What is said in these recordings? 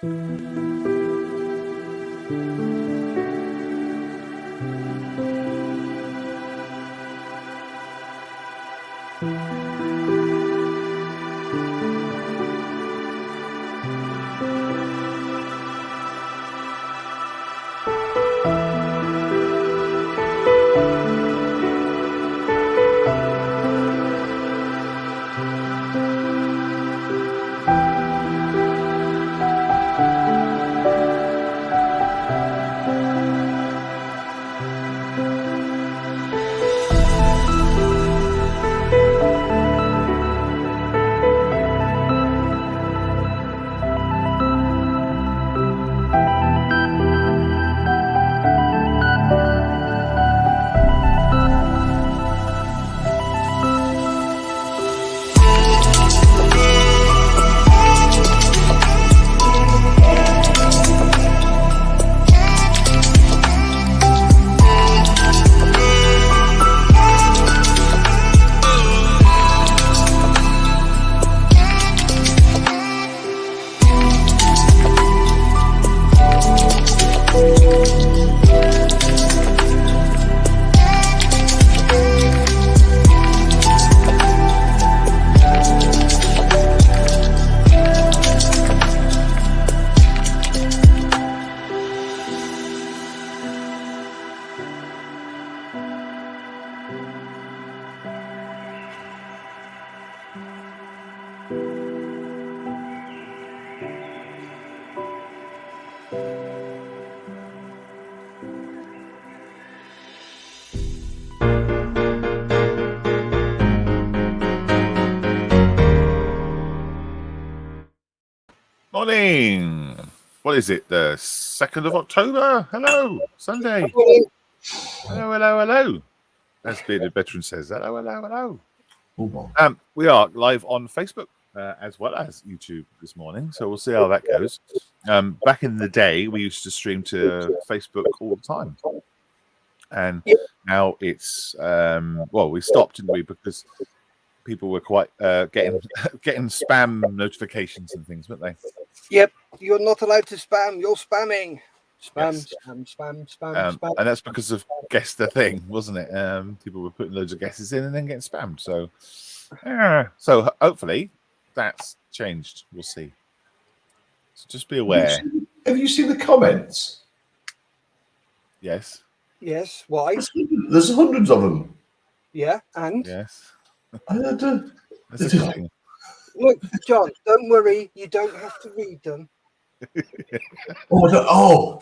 Morning. What is it? The 2nd of October? Hello. Sunday. Hello, hello, hello. As Bearded Veteran says, hello, hello, hello. We are live on Facebook as well as YouTube this morning, so we'll see how that goes. Back in the day, we used to stream to Facebook all the time. And now it's, well, we stopped, didn't we? Because people were quite getting spam notifications and things, weren't they? Yep, you're not allowed to spam. You're spamming. Spam, Yes. spam. And that's because of Guess the Thing, wasn't it? People were putting loads of guesses in and then getting spammed. So hopefully that's changed. We'll see. So just be aware. Have you seen the comments? Yes. Yes. Why? There's hundreds of them. Yeah, and? Yes. That's a thing. Look, John, don't worry. You don't have to read them.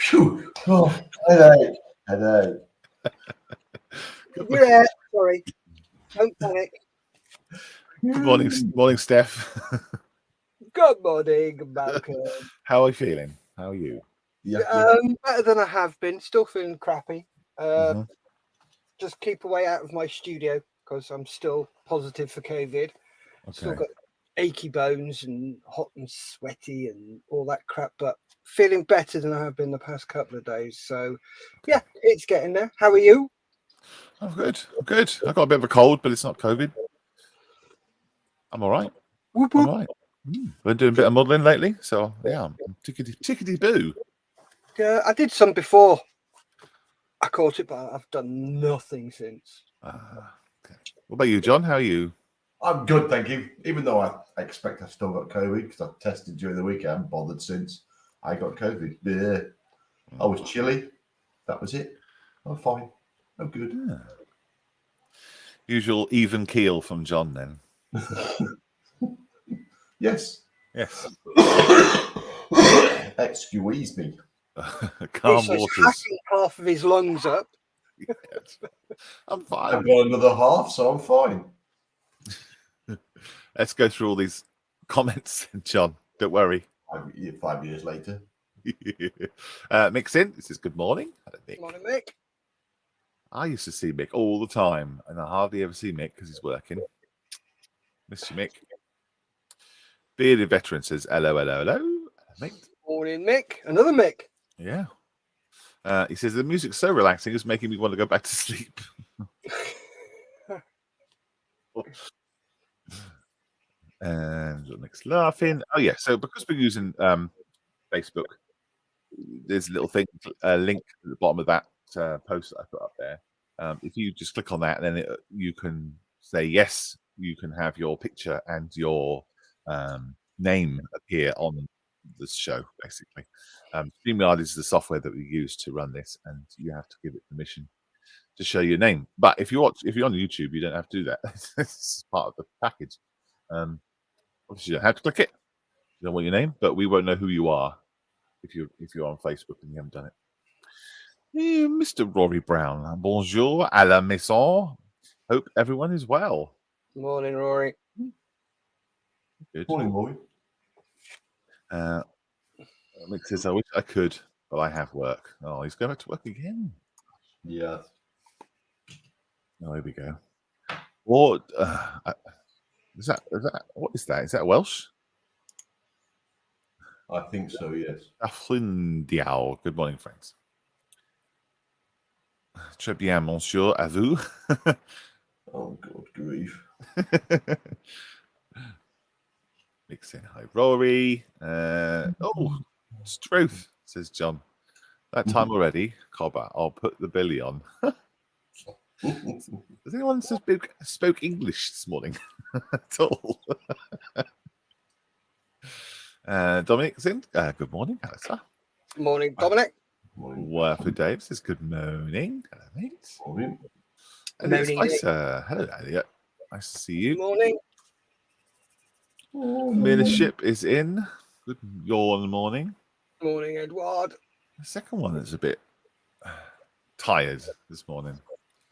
Phew. Oh, headache. You're there. Sorry. Don't panic. Good morning, Steph. Good morning, Malcolm. How are you feeling? How are you? Better than I have been. Still feeling crappy. Just keep away out of my studio because I'm still positive for COVID. Okay. Still got achy bones and hot and sweaty and all that crap, but feeling better than I have been the past couple of days. So, yeah, it's getting there. How are you? I'm good. I'm good. I got a bit of a cold, but it's not COVID. I'm all right. Whoop, I'm whoop. all right. Been doing a bit of modelling lately, so yeah, I'm tickety boo. Yeah, I did some before I caught it, but I've done nothing since. Okay. What about you, John? How are you? I'm good, thank you. Even though I expect I've still got COVID because I've tested during the week. I haven't bothered since I got COVID. Yeah. I was chilly. That was it. I'm fine. I'm good. Yeah. Usual even keel from John then. Yes. Yes. Excuse me. Calm He's waters. hacking half of his lungs up. Yes. I'm fine. I've got another half, so I'm fine. Let's go through all these comments, John. Don't worry. 5 years later. Mick's in. This is good morning. Hello, Mick. Morning, Mick. I used to see Mick all the time, and I hardly ever see Mick because he's working. Miss you, Mick. Bearded Veteran says, hello, hello, hello. Mick. Morning, Mick. Another Mick. Yeah. He says, the music's so relaxing, it's making me want to go back to sleep. And Mick's laughing. Oh, yeah. So because we're using Facebook, there's a little thing, link at the bottom of that post that I put up there. If you just click on that, then you can say yes, you can have your picture and your name appear on this show, basically. StreamYard is the software that we use to run this, and you have to give it permission to show your name. But if you're on YouTube, you don't have to do that. It's part of the package. Obviously, you don't have to click it. You don't want your name, but we won't know who you are if you're on Facebook and you haven't done it. Yeah, Mr. Rory Brown, bonjour à la maison. Hope everyone is well. Morning, Rory. Good. Morning, Rory. Mick says, I wish I could, but I have work. Oh, he's going back to work again. Yeah. Oh, here we go. What is that? What is that? Is that Welsh? I think so, yes. Diao. Good morning, friends. Très bien, monsieur, à vous. Oh, God grief. Mick saying hi, Rory. It's truth, says John. That time already, Cobber. I'll put the billy on. Does anyone spoke English this morning at all? Dominic's in. Good morning, Alistair. Morning, Dominic. Morning. Werford Dave says good morning. Hello, mate. Morning. Elliot's Morning, nice. Hello, Elliot. Nice to see you. Morning. Leadership is in. Good yawn morning. Morning, Edward. The second one is a bit tired this morning.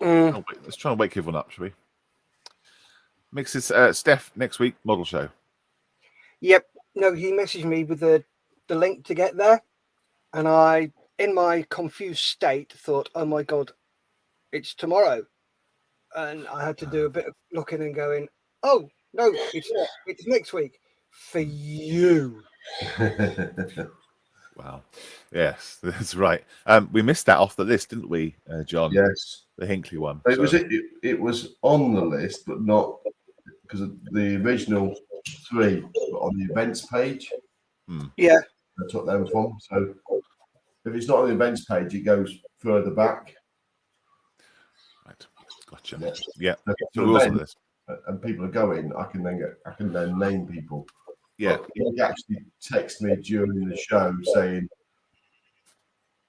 Mm. Let's try and wake everyone up, shall we? Mixes Steph next week, model show. Yep. No, he messaged me with the link to get there. And I, in my confused state, thought, oh my God, it's tomorrow. And I had to do a bit of looking and going, oh, no, it's not. It's next week for you. Wow. Yes, that's right. We missed that off the list, didn't we, John? Yes. The Hinkley one. It was on the list, but not because the original 3 were on the events page. Yeah. I took them from. So if it's not on the events page, it goes further back. Right. Gotcha. Yeah. Yeah. So So on the list. and people are going, I can then name people. Yeah. But he actually texted me during the show saying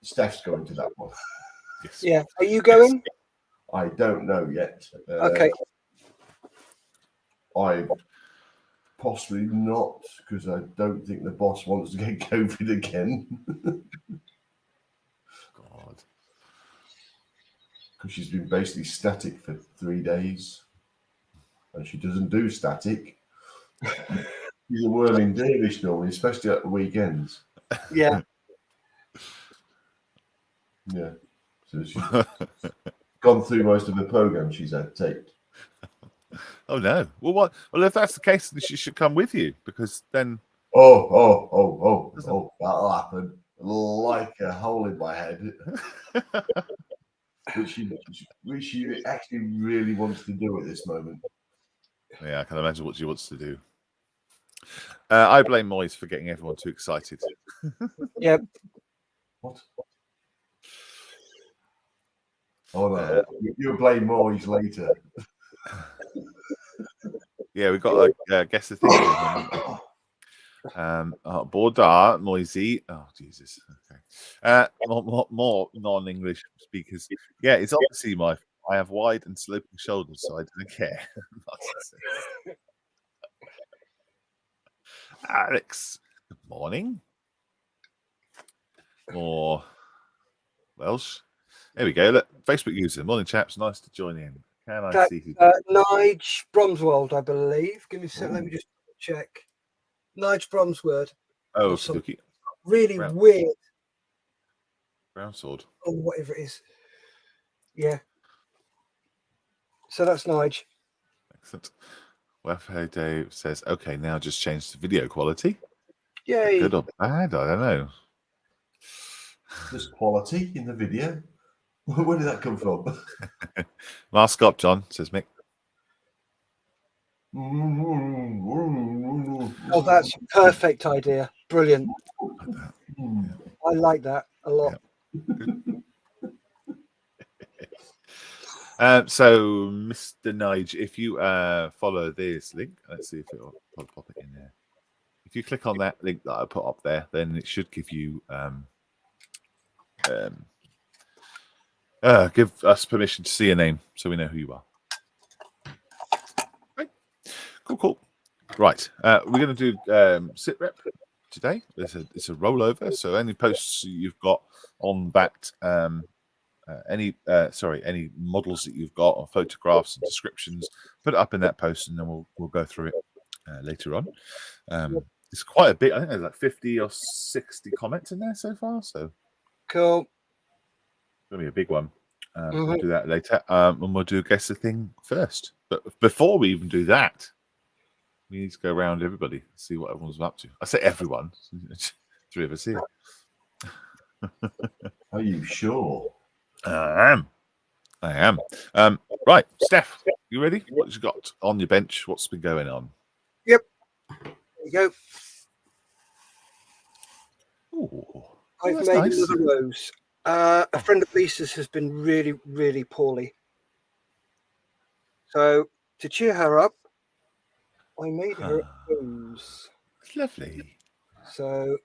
Steph's going to that one. Yes. Yeah. Are you going? I don't know yet. Okay. I possibly not, because I don't think the boss wants to get COVID again. God. Because she's been basically static for 3 days. And she doesn't do static. She's a whirling dervish normally, especially at the weekends. Yeah. Yeah. So she's gone through most of the program she's had taped. Oh no. Well, what? Well, if that's the case, then she should come with you, because then. Oh! That'll happen like a hole in my head, which she actually really wants to do at this moment. Yeah, I can imagine what she wants to do. I blame Moyes for getting everyone too excited. Yeah. What? Oh no! You'll blame Moyes later. Yeah, we've got to guess the thing. Bordar, Moisey. Oh, Jesus. Okay. More non-English speakers. Yeah, it's obviously I have wide and sloping shoulders, so I don't care. Alex, good morning. More Welsh. There we go. Look, Facebook user. Morning, chaps. Nice to join in. Can I see who? Nige Bromswold, I believe. Give me a second. Let me just check. Nige Bromswold. Oh, okay. Really weird. Brown sword. Or whatever it is. Yeah. So that's Nige. Excellent. Wefo Dave says, okay, now just change the video quality. Yay. Good or bad? I don't know. There's quality in the video. Where did that come from? Mask up, John, says Mick. Oh, that's a perfect idea. Brilliant. I like that a lot. Yeah. So, Mr. Nige, if you follow this link, let's see if it'll pop it in there. If you click on that link that I put up there, then it should give you give us permission to see your name, so we know who you are. Right. Cool. Right, we're going to do sit rep today. It's a rollover. So any posts you've got on that, any models that you've got, or photographs and descriptions, put it up in that post, and then we'll go through it later on. It's quite a bit. I think there's like 50 or 60 comments in there so far. So cool. It's going to be a big one. We'll do that later, and we'll do guess the thing first. But before we even do that, we need to go around everybody, see what everyone's up to. I say everyone. 3 of us here. Are you sure? I am. Right, Steph, you ready? What you got on your bench? What's been going on? Yep. There you go. Ooh, I've made another rose. A friend of Lisa's has been really, really poorly. So to cheer her up, I made her a rose. Lovely. So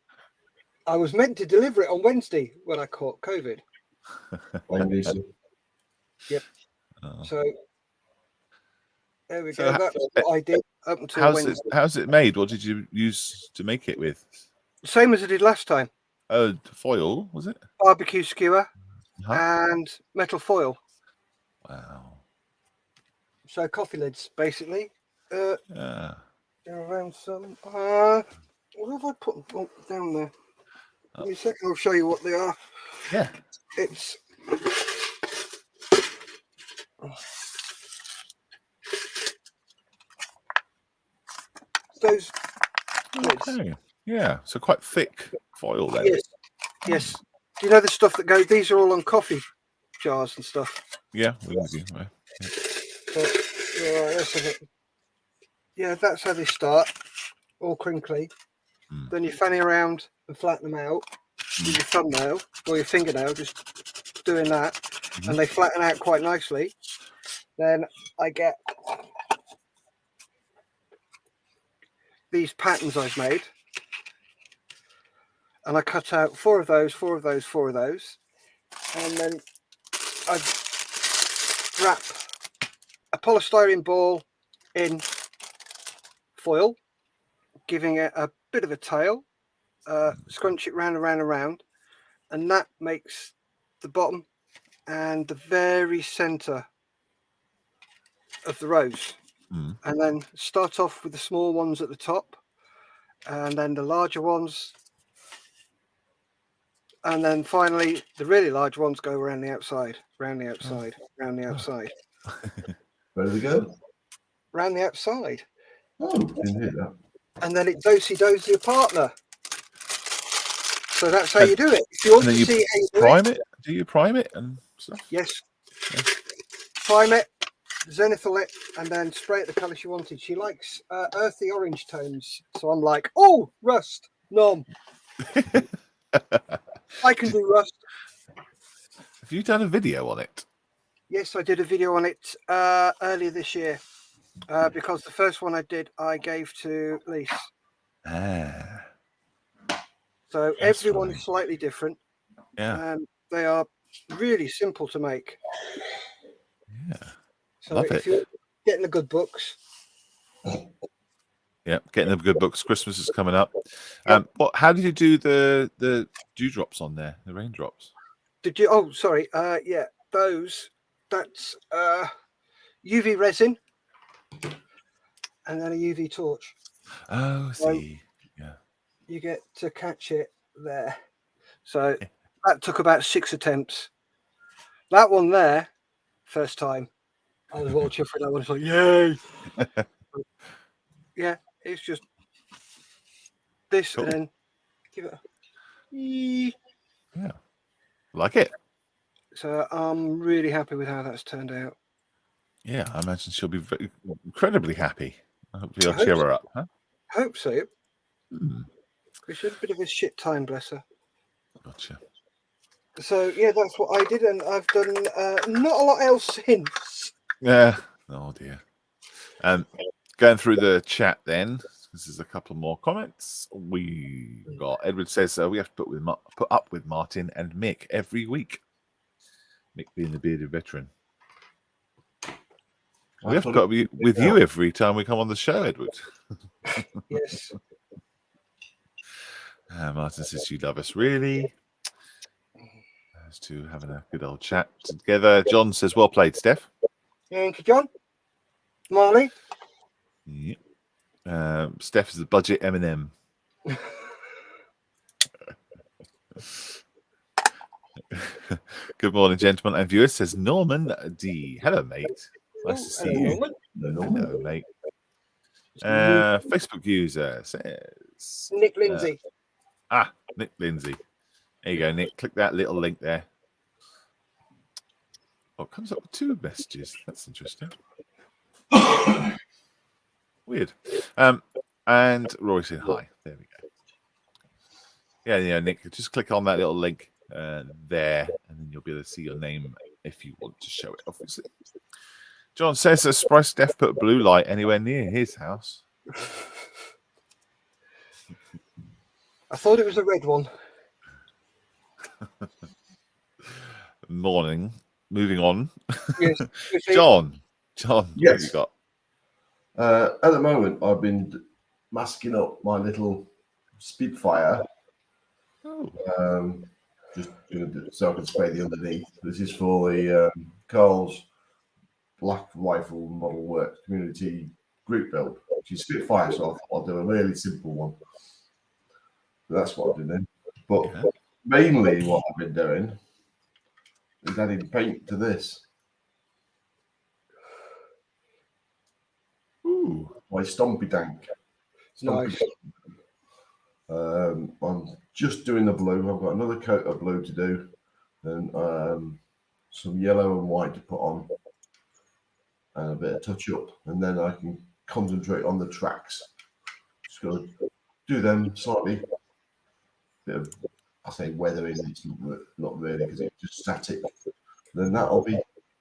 I was meant to deliver it on Wednesday when I caught COVID. Yep. So there we go. That's what I did up until Wednesday. How's it made? What did you use to make it with? Same as I did last time. Oh, foil, was it? Barbecue skewer and metal foil. Wow. So coffee lids, basically. Yeah. They're around some. What have I put down there? Give me a second, I'll show you what they are. Yeah. It's those lids. Okay. Yeah. So quite thick foil then. Yes. Yes. Do you know the stuff that goes? These are all on coffee jars and stuff. Yeah. We can do. Right. Let's have it. Yeah, that's how they start. All crinkly. Then you fanny around and flatten them out with your thumbnail or your fingernail, just doing that, and they flatten out quite nicely. Then I get these patterns I've made, and I cut out 4 of those, 4 of those, 4 of those, and then I wrap a polystyrene ball in foil, giving it a bit of a tail, scrunch it round and round and round, and that makes the bottom and the very center of the rose. And then start off with the small ones at the top, and then the larger ones, and then finally the really large ones go around the outside, round the outside, round the outside. Where do they go? Round the outside. Oh, didn't hear that. And then it dosey-does your partner. So that's how you do it. If you want to see how you prime it, do you prime it and stuff? Yes. Yeah. Prime it, zenithal it, and then spray it the colour she wanted. She likes earthy orange tones. So I'm like, oh, rust, nom. I can do rust. Have you done a video on it? Yes, I did a video on it earlier this year. Because the first one I did, I gave to Lise. So everyone is slightly different. Yeah. And they are really simple to make. Yeah. So if you're getting the good books. Yeah, getting the good books. Christmas is coming up. How did you do the dewdrops on there, the raindrops? Did you? Oh, sorry. Yeah, those. That's UV resin. And then a UV torch. Oh, I see. Yeah. You get to catch it there. So that took about 6 attempts. That one there, first time, I was watching for that one. It's like, yay! Yeah, it's just this, and then give it a yeah, like it. So I'm really happy with how that's turned out. Yeah, I imagine she'll be incredibly happy. I hope you'll cheer her up, huh? Hope so. She had a bit of a shit time, bless her. Gotcha. So yeah, that's what I did, and I've done not a lot else since. Yeah. Oh dear. Going through the chat then. This is a couple more comments. We got Edward says we have to put up with Martin and Mick every week. Mick being the bearded veteran. We have to put up with you every time we come on the show, Edward. Yes. Martin says you love us really. Those two having a good old chat together. John says well played, Steph. Thank you, John. Marley. Yeah. Steph is the budget M&M. Good morning, gentlemen and viewers, says Norman D. Hello, mate. Nice to see you. Hello, mate. Facebook user says Nick Lindsay. Nick Lindsay. There you go, Nick. Click that little link there. Oh, it comes up with 2 messages. That's interesting. Weird. And Roy said hi. There we go. Yeah, Nick. Just click on that little link there, and then you'll be able to see your name if you want to show it, obviously. John says that surprised Steph put a blue light anywhere near his house. I thought it was a red one. Morning. Moving on. Yes. John, yes. What have you got? At the moment, I've been masking up my little Spitfire. Oh. Just so I can spray the underneath. This is for the Carl's Black Rifle Model Works Community Group build, which is Spitfire, so I thought I'll do a really simple one. So that's what I've been doing. But mainly what I've been doing is adding paint to this. Ooh. My Stompy Tank. Nice. I'm just doing the blue. I've got another coat of blue to do, and some yellow and white to put on, and a bit of touch up, and then I can concentrate on the tracks. Just got to do them slightly. Bit of, I say weathering. It's not really because it's just static. Then that'll be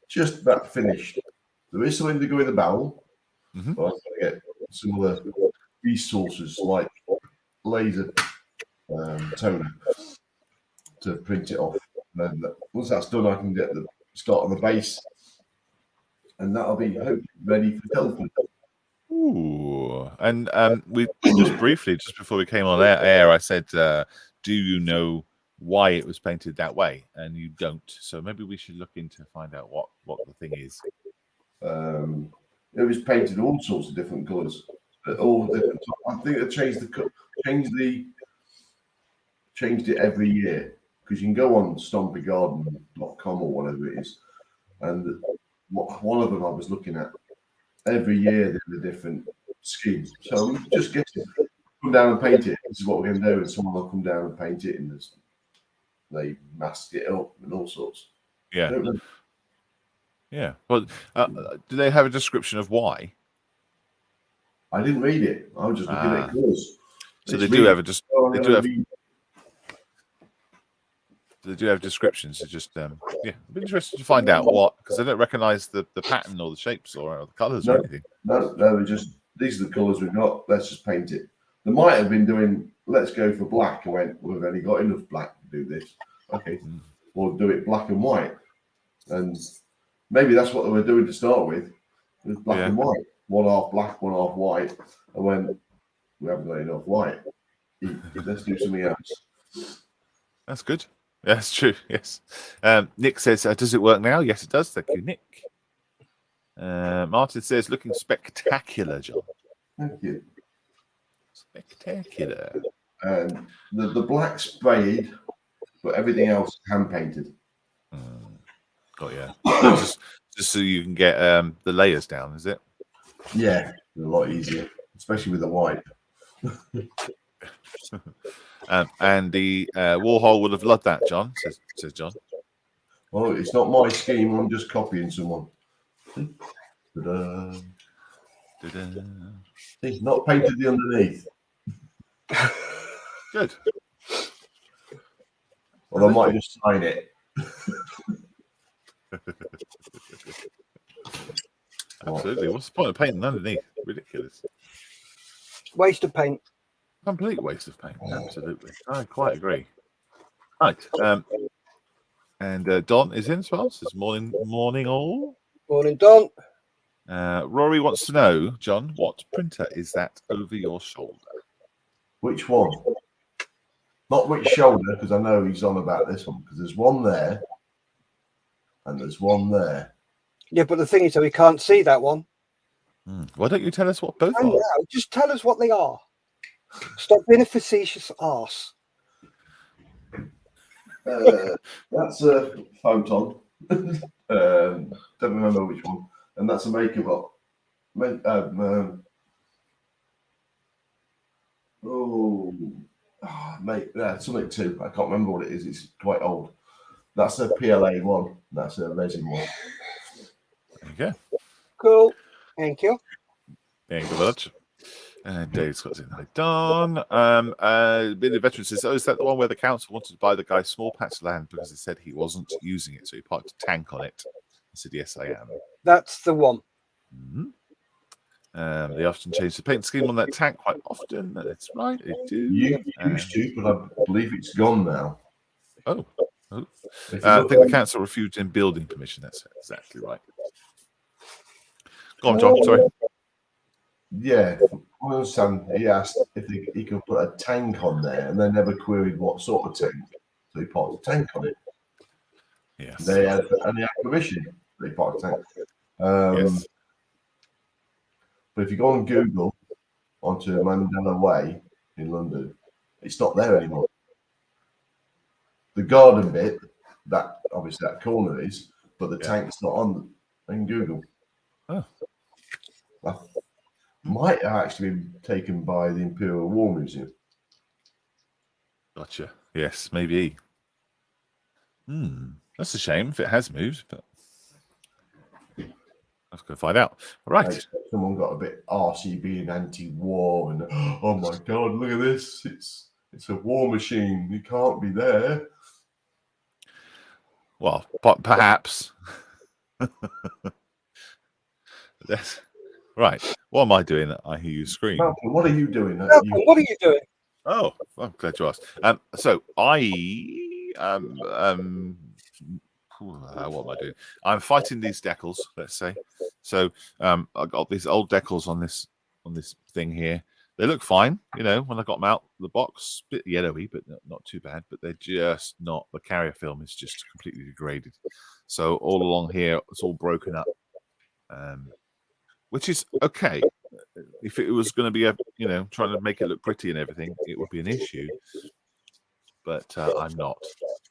just about finished. There is something to go in the barrel, but I'm going to get some other resources like laser toner to print it off. And then once that's done, I can get the start on the base, and that'll be hopefully ready for telephone. Ooh, and we just briefly, just before we came on air, I said, "Do you know why it was painted that way?" And you don't. So maybe we should look into find out what the thing is. It was painted all sorts of different colours, all different. I think they changed it every year, because you can go on stompygarden.com or whatever it is, and one of them I was looking at. Every year there's a different scheme, so just get it, come down and paint it. This is what we're going to do, and someone will come down and paint it, and they mask it up and all sorts. Yeah. Yeah. Well, do they have a description of why? I didn't read it. I was just looking at colours. So they do have they do have descriptions. It's just I'd be interested to find out what, because I don't recognise the pattern or the shapes or the colours or anything. No, just these are the colours we've got. Let's just paint it. They might have been doing, let's go for black. I went, we've only got enough black to do this. Okay, we'll do it black and white. And maybe that's what they were doing to start with black and white. One half black, one half white. And when we haven't got enough white, let's do something else. That's good. Yeah, that's true. Yes. Nick says, does it work now? Yes, it does. Thank you, Nick. Martin says, looking spectacular, John. Thank you. Spectacular. The black sprayed, but everything else hand painted. Got you. just so you can get the layers down, is it? Yeah, a lot easier, especially with the white. And the Warhol would have loved that, John, says John. Well, it's not my scheme. I'm just copying someone. Ta-da. Ta-da. It's not painted the underneath. Good. Or I might just sign it. Absolutely. What's the point of painting underneath? Ridiculous. Waste of paint. Complete waste of paint. Absolutely. I quite agree. Right. And Don is in as well. Says morning all. Morning, Don. Rory wants to know, John, what printer is that over your shoulder? Which one? Not which shoulder, because I know he's on about this one. Because there's one there, and there's one there. Yeah, but the thing is, though, we can't see that one. Why don't you tell us what both are? No, just tell us what they are. Stop being a facetious arse. That's a Photon. Don't remember which one. And that's a Maker Bot. Mate, Summit 2. I can't remember what it is. It's quite old. That's a PLA one. That's a resin one. There you go. Cool. Thank you. Thank you very much. Dave's got it. Don. The veteran says, "Oh, is that the one where the council wanted to buy the guy small patch of land because he said he wasn't using it, so he parked a tank on it?" I said, "Yes, I am." That's the one. They often change the paint scheme on that tank quite often. That's right, they do. You used to, but I believe it's gone now. Oh. I think the council refused him building permission. That's exactly right. Go on, John. Sorry. Yeah, I understand. He asked if he could put a tank on there, and they never queried what sort of tank. So he parked a tank on it. Yes. They had permission. They parked a tank. Yes. But if you go on Google onto Mandela Way in London, it's not there anymore. The garden bit, that obviously that corner is, but the tank's not on in Google. Oh. Might have actually been taken by the Imperial War Museum. Gotcha. Yes, maybe. That's a shame if it has moved, but let's go find out. All right. Someone got a bit arsey being anti-war and oh my god, look at this! It's a war machine. You can't be there. Well, perhaps. That's right. What am I doing? I hear you scream. Malcolm, what are you doing? Malcolm, what are you doing? Oh, I'm glad you asked. So I what am I doing? I'm fighting these decals, let's say. So I got these old decals on this thing here. They look fine, you know, when I got them out of the box, a bit yellowy, but not too bad. But they're just not. The carrier film is just completely degraded. So all along here, it's all broken up, which is okay. If it was going to be trying to make it look pretty and everything, it would be an issue. But I'm not.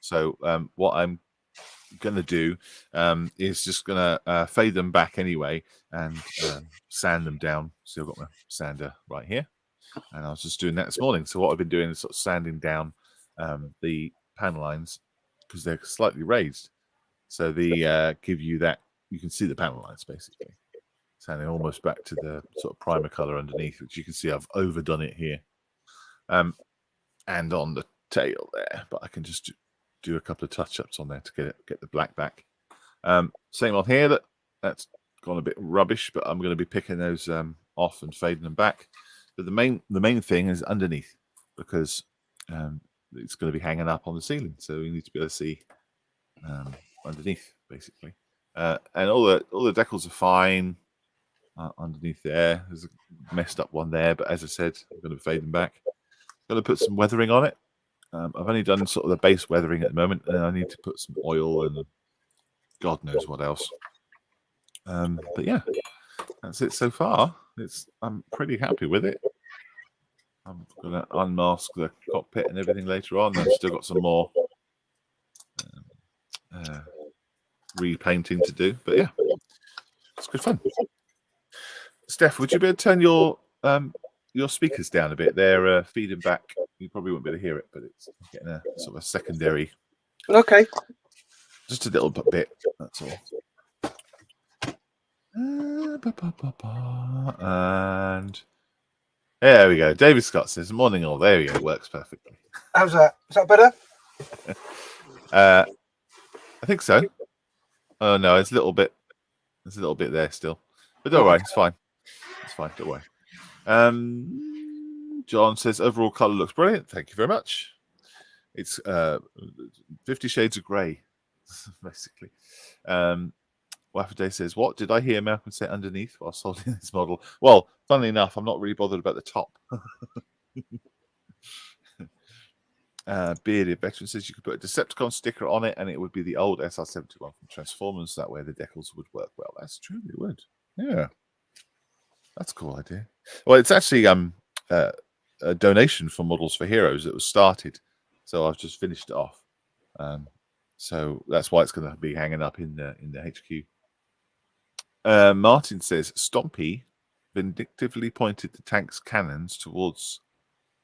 So what I'm going to do is just going to fade them back anyway and sand them down. So I've got my sander right here, and I was just doing that this morning. So what I've been doing is sort of sanding down the panel lines because they're slightly raised, so they give you that you can see the panel lines basically. Sanding almost back to the sort of primer color underneath, which you can see I've overdone it here, and on the tail there. But I can just do a couple of touch-ups on there to get the black back. Same on here. That's gone a bit rubbish, but I'm going to be picking those off and fading them back. But the main thing is underneath, because it's going to be hanging up on the ceiling, so we need to be able to see underneath basically. And all the decals are fine. Underneath there's a messed up one there, but as I said, I'm going to fade them back. I'm going to put some weathering on it. I've only done sort of the base weathering at the moment, and I need to put some oil and God knows what else. But yeah, that's it so far. I'm pretty happy with it. I'm going to unmask the cockpit and everything later on. I've still got some more repainting to do, but yeah, it's good fun. Steph, would you be able to turn your speakers down a bit? They're feeding back. You probably won't be able to hear it, but it's getting a sort of a secondary. Okay. Just a little bit. That's all. And there we go. David Scott says, "Morning all." There we go. Works perfectly. How's that? Is that better? I think so. Oh no, it's a little bit. There's a little bit there still, but don't worry, it's fine. It's fine. Don't worry. John says overall color looks brilliant. Thank you very much. It's 50 Shades of Grey, basically. Waffaday says, "What did I hear Malcolm say underneath while holding this model?" Well, funnily enough, I'm not really bothered about the top. Bearded Veteran says you could put a Decepticon sticker on it and it would be the old SR-71 from Transformers. That way the decals would work well. That's true, it would. Yeah. That's a cool idea. Well, it's actually a donation for Models for Heroes that was started. So I've just finished it off. So that's why it's going to be hanging up in the HQ. Martin says, Stompy vindictively pointed the tank's cannons towards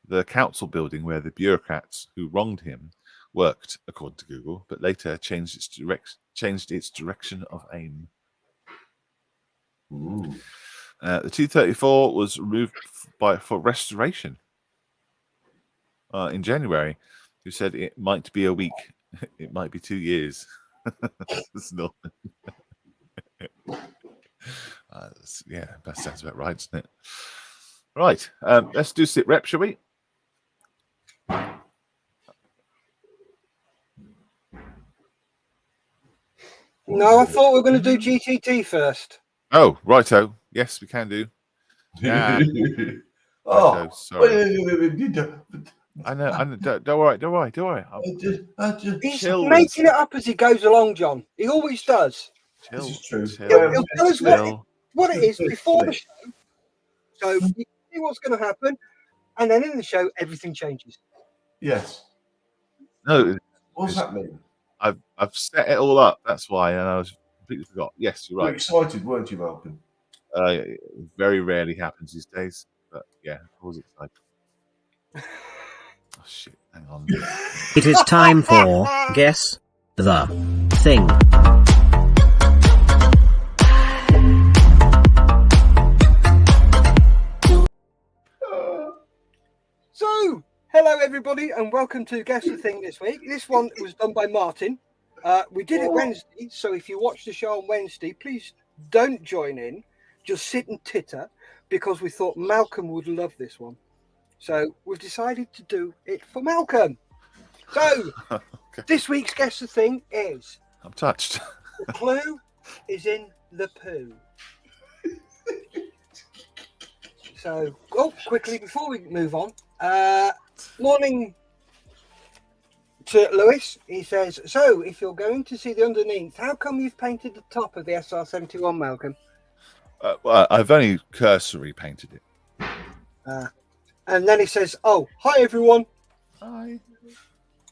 the council building where the bureaucrats who wronged him worked, according to Google, but later changed its direction of aim. Ooh. The 234 was removed for restoration in January. Who said it might be a week, it might be 2 years. It's not. Yeah, that sounds about right, doesn't it? Right, let's do sit rep, shall we? No, I thought we were going to do GTT first. Oh, righto. Yes, we can do. Yeah. Oh, sorry. I know. Don't worry. He's making it up as he goes along, John. He always does. This is true. He'll tell us what it is before the show. So you see what's going to happen. And then in the show, everything changes. Yes. No. What's happening? I've set it all up. That's why, and I was completely forgot. Yes, you're right. You were excited, weren't you, Malcolm? It very rarely happens these days, but yeah, I was excited. Oh shit! Hang on. It is time for Guess the Thing. So, hello everybody, and welcome to Guess the Thing this week. This one was done by Martin. We did it Wednesday, so if you watch the show on Wednesday, please don't join in. Just sit and titter, because we thought Malcolm would love this one. So we've decided to do it for Malcolm. So okay. This week's Guess the Thing is... I'm touched. The clue is in the poo. So, quickly before we move on, morning to Lewis. He says, so if you're going to see the underneath, how come you've painted the top of the SR-71, Malcolm? Well, I've only cursory painted it. And then he says, oh, hi everyone. Hi.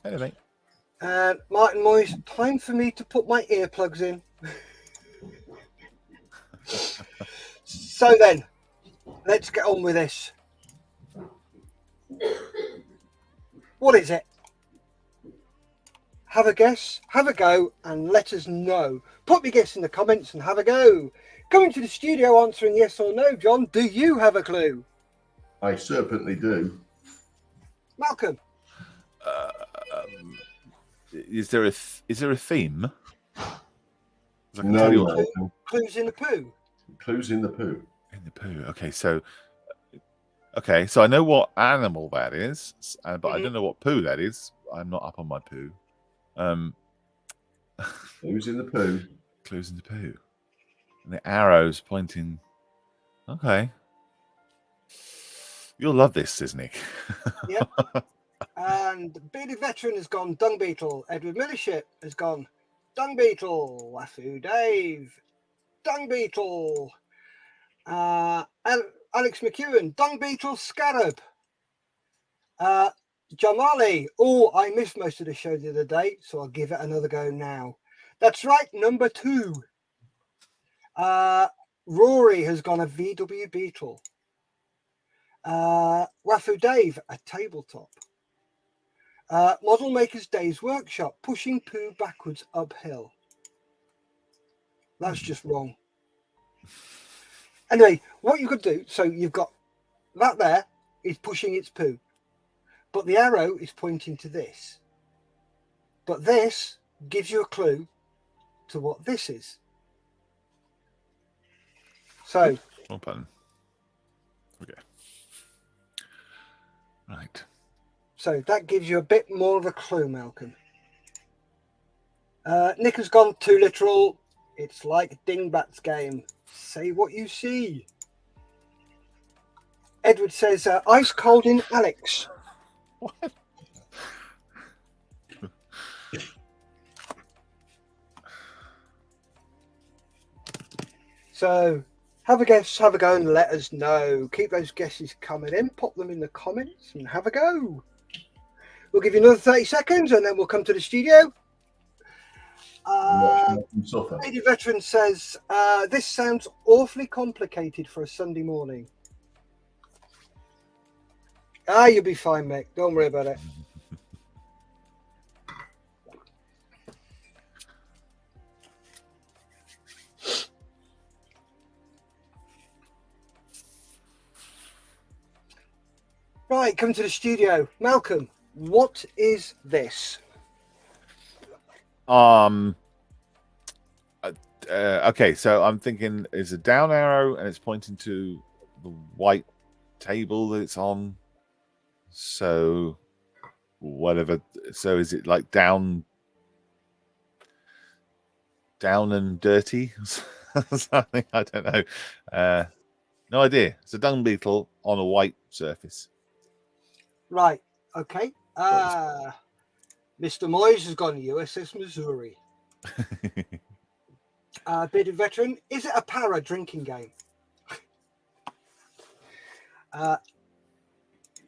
Hello, mate. And Martin Moyes, time for me to put my earplugs in. So then, let's get on with this. What is it? Have a guess, have a go, and let us know. Put your guess in the comments and have a go. Coming to the studio answering yes or no, John, do you have a clue? I certainly do. Malcolm? Is there a theme? No. Clues in the poo. Clues in the poo. In the poo. Okay, so I know what animal that is, but I don't know what poo that is. I'm not up on my poo. Clues in the poo. Clues in the poo. And the arrows pointing. Okay. You'll love this, Cisnick. Yep. And Bearded Veteran has gone Dung Beetle. Edward Millership has gone Dung Beetle. Wafu Dave, Dung Beetle. Alex McEwen, Dung Beetle Scarab. Jamali. Oh, I missed most of the show the other day, so I'll give it another go now. That's right, number 2. Rory has gone a VW Beetle. Wafu Dave, a tabletop. Model Maker's Days Workshop, pushing poo backwards uphill. That's just wrong. Anyway, what you could do, so you've got that there is pushing its poo, but the arrow is pointing to this. But this gives you a clue to what this is. So, Wrong button. Okay. Right. So that gives you a bit more of a clue, Malcolm. Nick has gone too literal. It's like Dingbat's game. Say what you see. Edward says, ice cold in Alex. What? So have a guess, have a go, and let us know. Keep those guesses coming in. Pop them in the comments and have a go. We'll give you another 30 seconds and then we'll come to the studio. Lady Veteran says, this sounds awfully complicated for a Sunday morning. You'll be fine, mate. Don't worry about it. Right, come to the studio. Malcolm, what is this? Okay, so I'm thinking it's a down arrow and it's pointing to the white table that it's on. So whatever. So is it like down and dirty? Something, I don't know. No idea. It's a dung beetle on a white surface. Right. Okay. Mr. Moyes has gone USS Missouri. Bearded Veteran, is it a para drinking game?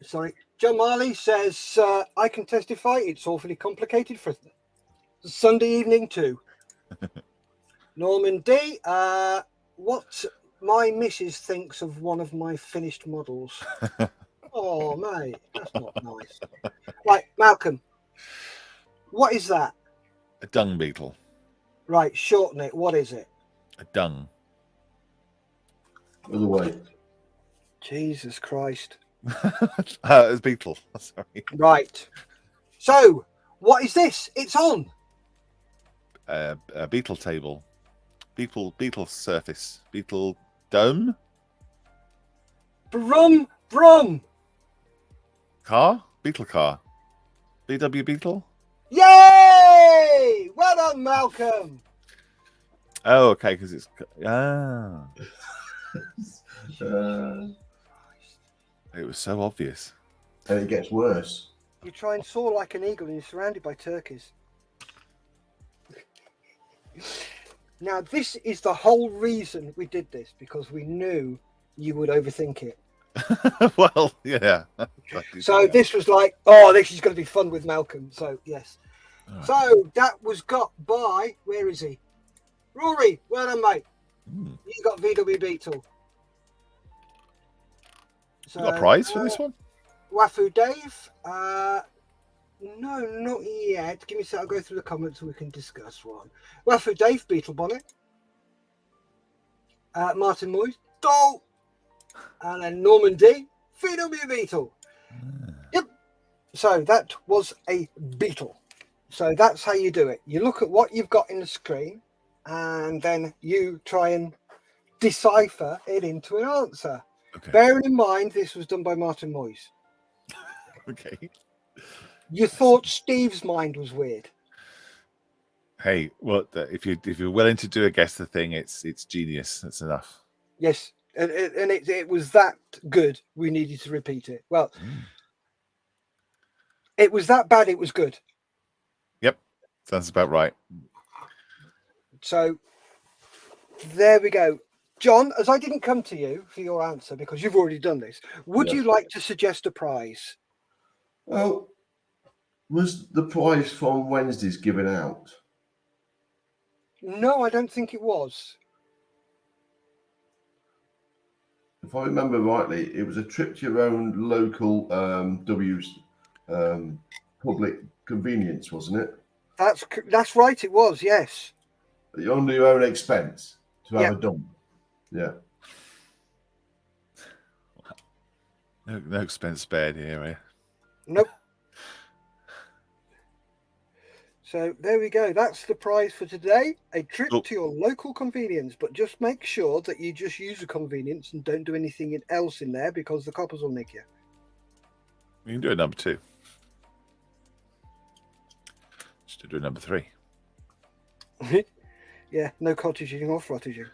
Sorry. John Marley says, I can testify it's awfully complicated for Sunday evening too. Norman D, what my missus thinks of one of my finished models. Oh, mate, that's not nice. Right, Malcolm, what is that? A dung beetle. Right, shorten it. What is it? A dung. Other way. Jesus Christ. It's a beetle. Sorry. Right. So, what is this? It's on. A beetle table. Beetle surface. Beetle dome. Brum, brum. Car? Beetle car. BW Beetle? Yay! Well done, Malcolm. Oh, okay, because it's... It was so obvious. And it gets worse. You try and soar like an eagle and you're surrounded by turkeys. Now, this is the whole reason we did this, because we knew you would overthink it. Well, yeah. So this was like, oh, this is going to be fun with Malcolm. So, yes. Right. So that was got by, where is he? Rory, well done, mate. You got VW Beetle. So, You got a prize for this one? Wafu Dave. No, not yet. Give me a sec. I'll go through the comments so we can discuss one. Wafu Dave, Beetle Bonnet. Martin Moyes, Doll. And then Norman D, VW Beetle. Yep. So that was a beetle. So that's how you do it. You look at what you've got in the screen and then you try and decipher it into an answer. Okay. Bearing in mind, this was done by Martin Moyes. Okay. You thought Steve's mind was weird. Hey, well, if you're willing to do a guess the thing, it's genius. That's enough. Yes, and it was that good. We needed to repeat it. Well, it was that bad. It was good. Yep, sounds about right. So there we go. John, as I didn't come to you for your answer because you've already done this, would you like to suggest a prize? Well, was the prize from Wednesday's given out? No, I don't think it was. If I remember rightly, it was a trip to your own local W's public convenience, wasn't it? That's right. It was, yes. On your own expense to have a dump. Yeah. No expense spared here, eh? Nope. So there we go. That's the prize for today. A trip Oh. to your local convenience. But just make sure that you just use a convenience and don't do anything else in there because the coppers will nick you. You can do a number 2. Just do a number 3. Yeah, no cottaging or frottaging.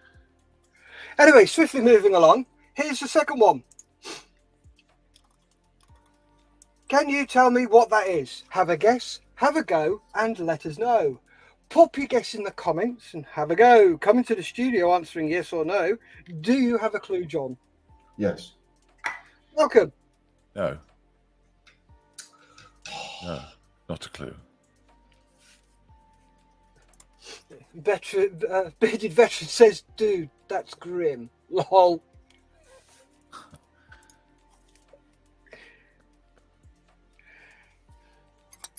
Anyway, swiftly moving along. Here's the second one. Can you tell me what that is? Have a guess, have a go, and let us know. Pop your guess in the comments and have a go. Come into the studio answering yes or no. Do you have a clue, John? Yes. Welcome. No. No, not a clue. Bearded veteran says, dude, that's grim. Lol.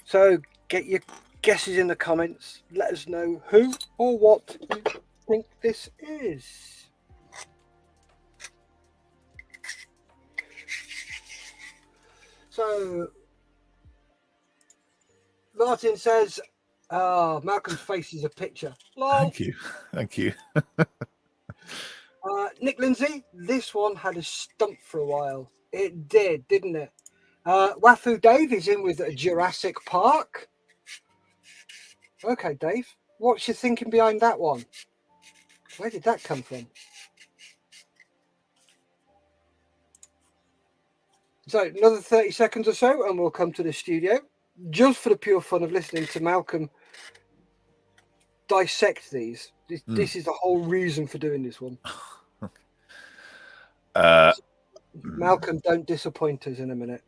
So get your guesses in the comments. Let us know who or what you think this is. So Martin says, Malcolm's face is a picture. Lol. Thank you. Thank you. Nick Lindsay, this one had a stump for a while. It did, didn't it? Wafu Dave is in with Jurassic Park. Okay, Dave, what's your thinking behind that one? Where did that come from? So another 30 seconds or so and we'll come to the studio just for the pure fun of listening to Malcolm dissect these. This is the whole reason for doing this one. Malcolm, don't disappoint us in a minute.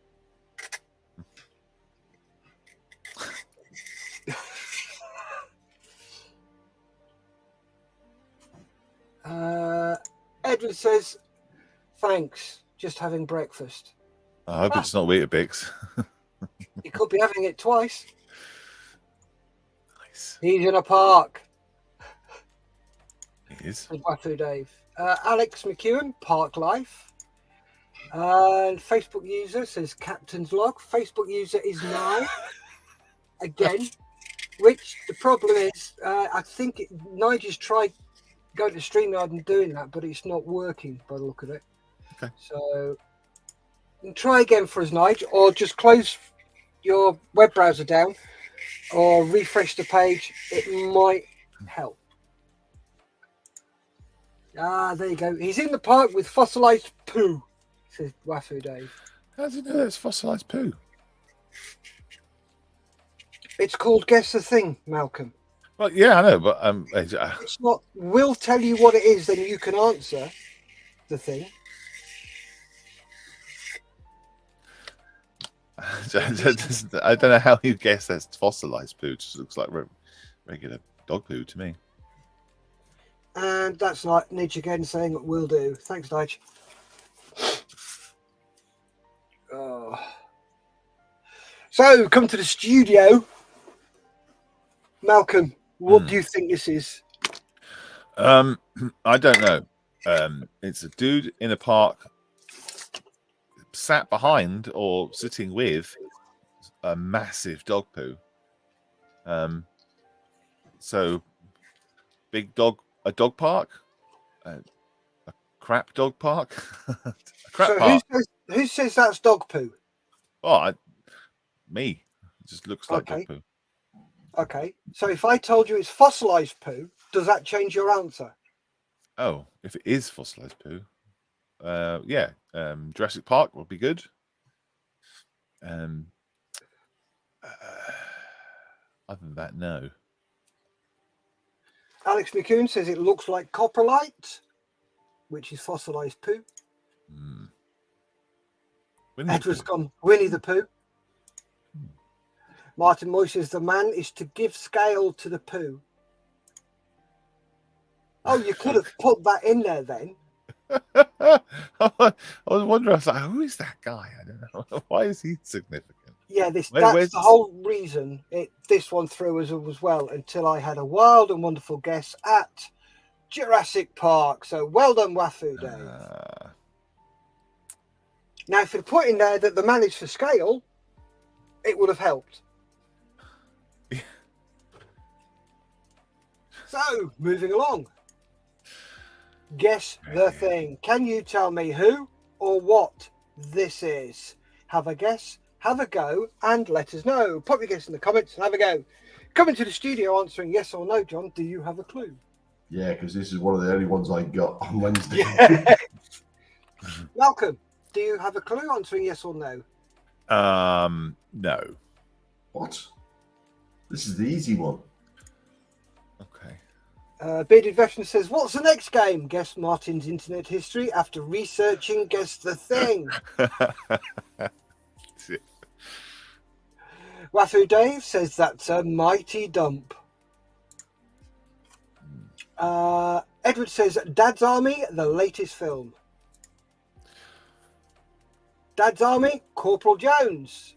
Edward says, thanks, just having breakfast. I hope it's not Weetabix. You could be having it twice. Nice. He's in a park. It is. With Wafu Dave. Alex McEwen, Park Life. And Facebook user says Captain's Log. Facebook user is 9. Again. Which the problem is, I think Nigel's tried going to StreamYard and doing that, but it's not working by the look of it. Okay. So try again for us, Nigel, or just close your web browser down or refresh the page. It might help. There you go. He's in the park with fossilized poo, says Wafu Dave. How do you know that's fossilized poo? It's called Guess the Thing, Malcolm. Well, yeah, I know, but It's not. We'll tell you what it is, then you can answer the thing. I don't know how you guess that's fossilized poo. It just looks like regular dog poo to me. And that's like Nidge again saying will do. Thanks, Nidge. Oh. So, come to the studio. Malcolm, what do you think this is? I don't know. It's a dude in a park sat behind or sitting with a massive dog poo. So big dog, a dog park, a crap dog park, a crap So park. who says that's dog poo? Oh, me. It just looks like Okay. dog poo. Okay. So if I told you it's fossilized poo, does that change your answer? Oh, if it is fossilized poo, yeah. Jurassic Park would be good. Other than that, no. Alex McCoon says it looks like coprolite, which is fossilized poo. Edward's gone Winnie the Pooh. Martin Moy says the man is to give scale to the poo. Oh, you could have put that in there then. I was wondering, I was like, who is that guy? I don't know. Why is he significant? Yeah, that's where's the whole reason this one threw us as well, until I had a wild and wonderful guess at Jurassic Park. So well done, Wafu Dave. Now, if you'd put in there that the man is for scale, it would have helped. So, moving along. Guess the thing. Can you tell me who or what this is? Have a guess, have a go, and let us know. Pop your guess in the comments and have a go. Coming to the studio answering yes or no, John, do you have a clue? Yeah, because this is one of the only ones I got on Wednesday. Yeah. Malcolm, do you have a clue answering yes or no? No. What? This is the easy one. Okay. Bearded Veteran says, what's the next game? Guess Martin's internet history after researching Guess the Thing. That's it. Wafu Dave says that's a mighty dump. Edward says Dad's Army, the latest film. Dad's Army, Corporal Jones.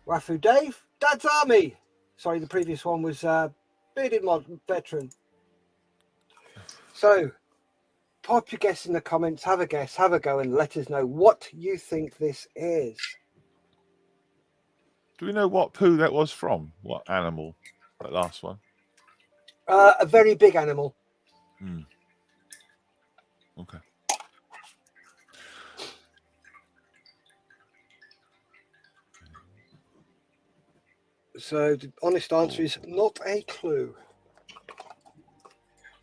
Wafu Dave, Dad's Army. Sorry, the previous one was Bearded Veteran. So, pop your guess in the comments, have a guess, have a go, and let us know what you think this is. Do we know what poo that was from? What animal? That last one? A very big animal. Okay. So the honest answer is not a clue.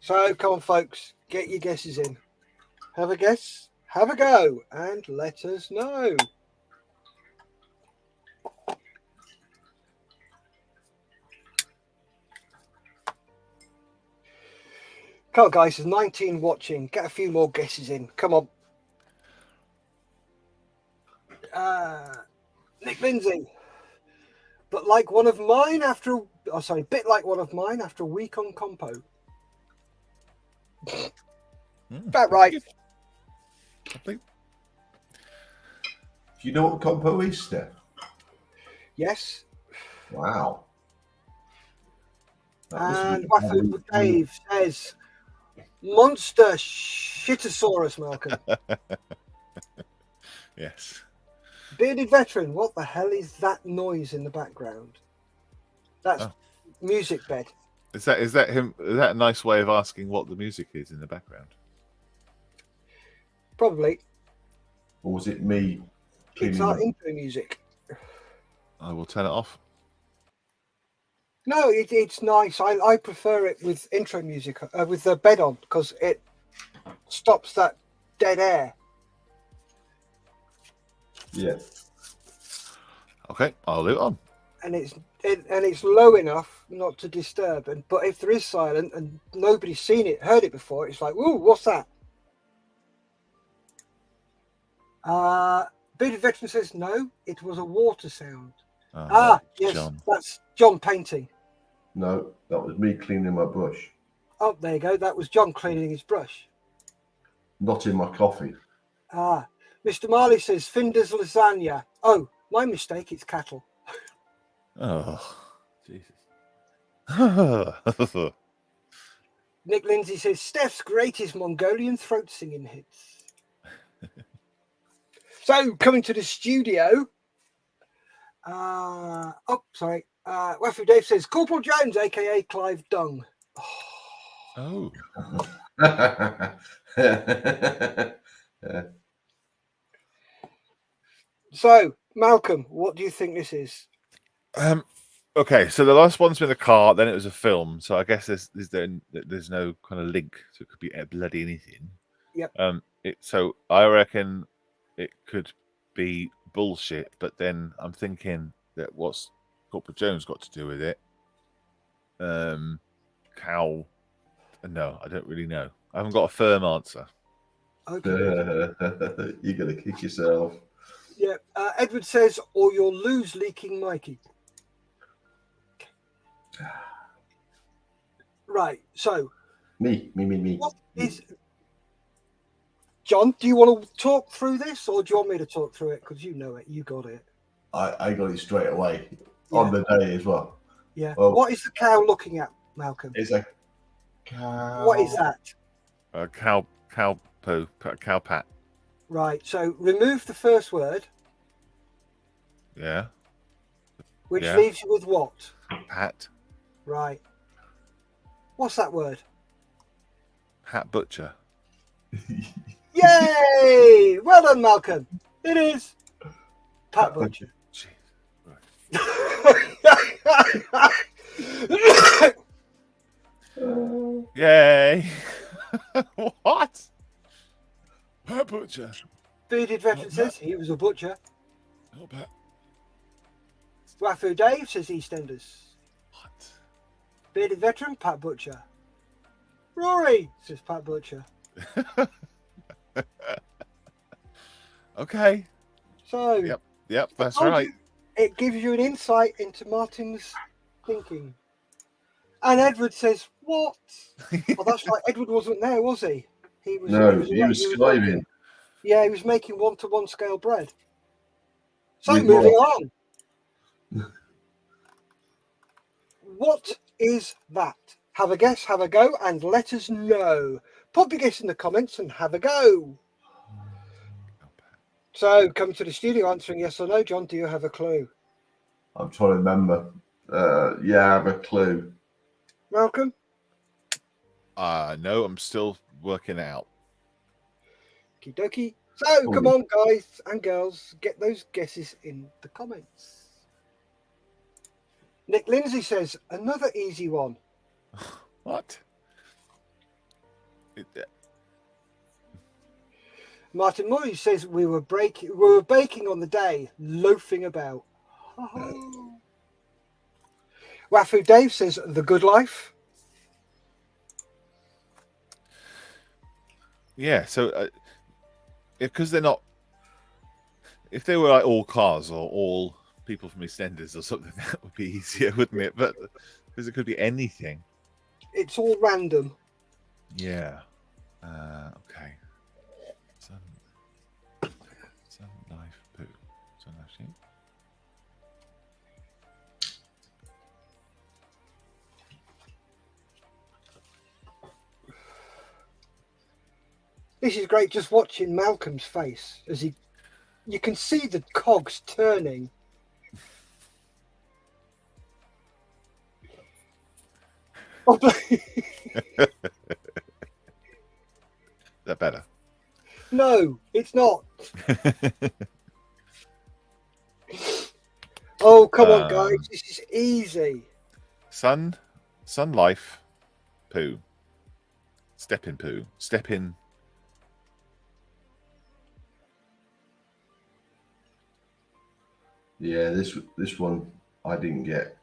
So come on, folks, get your guesses in. Have a guess, have a go, and let us know. Come on, guys, there's 19 watching. Get a few more guesses in. Come on. Nick Lindsay. But like one of mine after, bit like one of mine after a week on compo. About right. I think. Do you know what compo is, Steph? Yes. Wow. And Wafu Dave says, monster shitosaurus, Malcolm. Yes. Bearded Veteran, what the hell is that noise in the background? That's music bed. Is that him? Is that a nice way of asking what the music is in the background? Probably. Or was it me? It's our intro music. I will turn it off. No, it's nice. I prefer it with intro music, with the bed on, because it stops that dead air. Yeah. Okay, I'll leave it on. And it's low enough not to disturb. But if there is silent and nobody's seen it, heard it before, it's like, ooh, what's that? Bearded Veteran says no, it was a water sound. Yes, John. That's John painting. No, that was me cleaning my brush. Oh, there you go. That was John cleaning his brush. Not in my coffee. Mr. Marley says Finder's lasagna. Oh, my mistake. It's cattle. Oh, Jesus. Nick Lindsay says Steph's greatest Mongolian throat singing hits. So, coming to the studio. Wafu Dave says Corporal Jones, aka Clive Dung. Oh. So, Malcolm, what do you think this is? Okay, so the last one's been a car, then it was a film. So I guess there's no kind of link, so it could be bloody anything. Yep. So I reckon it could be bullshit, but then I'm thinking that what's Corporal Jones got to do with it? Cow? No, I don't really know. I haven't got a firm answer. Okay. You're gonna kick yourself. Yeah. Edward says, or you'll lose leaking Mikey. Right. So. Me. What is? John, do you want to talk through this, or do you want me to talk through it? Because you know it, you got it. I got it straight away on the day as well. Yeah. Well, what is the cow looking at, Malcolm? It's a cow. What is that? Cow poo, cow pat. Right. So remove the first word. Yeah. Which leaves you with what? Pat. Right. What's that word? Hat butcher. Yay! Well done, Malcolm. It is Pat Butcher. Jeez. Yay! What? Hat butcher. Bearded Veteran says he was a butcher. Not bad. Rafu Dave says EastEnders. What? Bearded Veteran, Pat Butcher. Rory says Pat Butcher. Okay. So, Yep, that's told right. you, it gives you an insight into Martin's thinking. And Edward says, "What?" Oh, that's right. Edward wasn't there, was he? He was. No, he was skiving. Yeah, he was making 1-to-1 scale bread. So With moving what? on. What is that? Have a guess, have a go, and let us know. Pop your guess in the comments and have a go. So, come to the studio answering yes or no. John, do you have a clue? I'm trying to remember. Yeah, I have a clue. Malcolm? No, I'm still working out. Okie dokie. So, come on, guys and girls, get those guesses in the comments. Nick Lindsay says, another easy one. What? Martin Murray says, we were baking on the day, loafing about. Rafu Dave says, the good life. Yeah, so because they're not, if they were like all cars or all people from EastEnders or something, that would be easier, wouldn't it? But because it could be anything. It's all random. Yeah. Okay. Sun life poo. Sun life sheep. This is great, just watching Malcolm's face as you can see the cogs turning. Is that better? No, it's not. Oh, come on, guys. This is easy. Sun life poo. Step in poo. Step in. Yeah, this one I didn't get.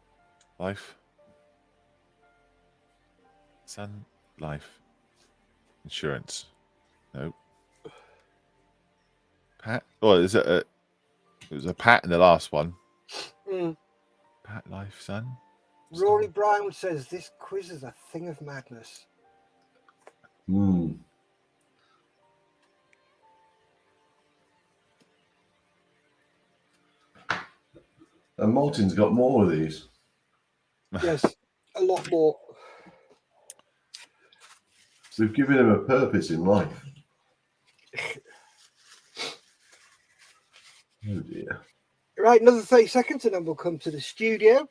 Life. Sun life. Insurance. No. Pat. Oh, is it it was a Pat in the last one. Pat life, son. Rory Brown says this quiz is a thing of madness. And Martin's got more of these. Yes, a lot more. We've given him a purpose in life. Oh dear. Right, another 30 seconds and then we'll come to the studio.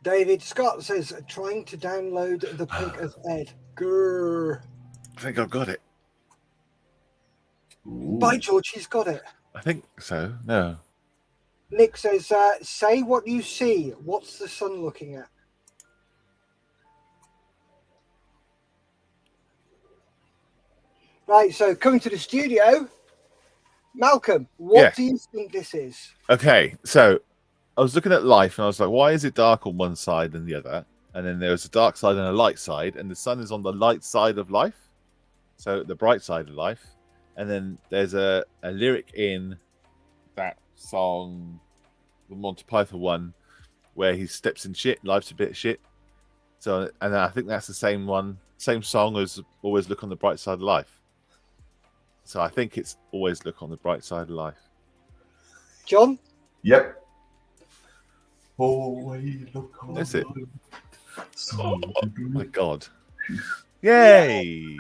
David Scott says, trying to download the pic of Ed. Grrr. I think I've got it. Ooh. By George, he's got it. I think so. No. Nick says, say what you see. What's the sun looking at? Right, so coming to the studio, Malcolm, what do you think this is? Okay, so I was looking at life and I was like, why is it dark on one side and the other? And then there's a dark side and a light side, and the sun is on the light side of life. So the bright side of life. And then there's a lyric in that song, the Monty Python one, where he steps in shit, life's a bit of shit. So, and I think that's the same one, same song as Always Look on the Bright Side of Life. So I think it's Always Look on the Bright Side of Life. John? Yep. Always look on. Is it? So Oh my God. Yay.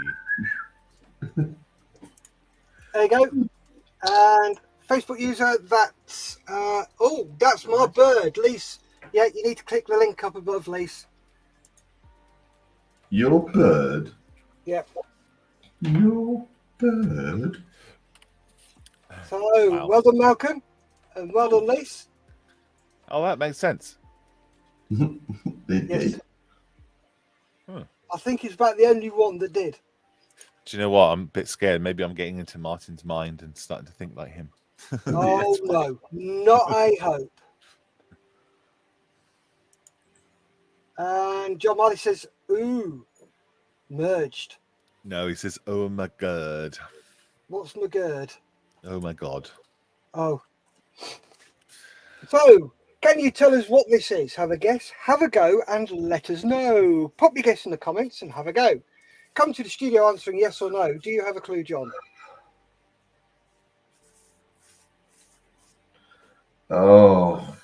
There you go. And Facebook user, that's that's my bird, Lise. Yeah, you need to click the link up above, Lise. Your bird. Yep. Your bird. So Wow. well done, Malcolm, and well done, Lise. Oh, that makes sense. They Yes. did. I think he's about the only one that did. Do you know what? I'm a bit scared. Maybe I'm getting into Martin's mind and starting to think like him. Oh no, not I hope. And John Marley says, "Ooh, merged." No, he says, "Oh my God." What's McGird? Oh my God. Oh. So, can you tell us what this is? Have a guess, have a go, and let us know. Pop your guess in the comments and have a go. Come to the studio answering yes or no. Do you have a clue, John? Oh,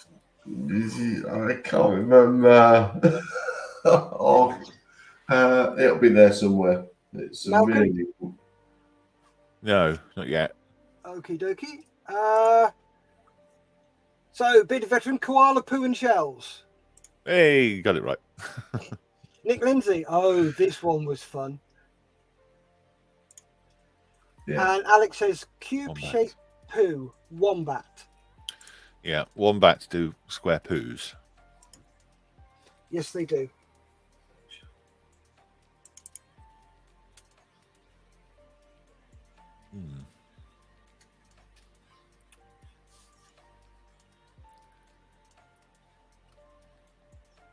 I can't remember. It'll be there somewhere. It's a Malcolm? really No, not yet. Okie dokie. So, bit of veteran, koala poo and shells. Hey, you got it right. Nick Lindsay. Oh, this one was fun. yeah. And Alex says Wombat. cube-shaped poo, wombat. Yeah, wombats do square poos. Yes, they do. Hmm.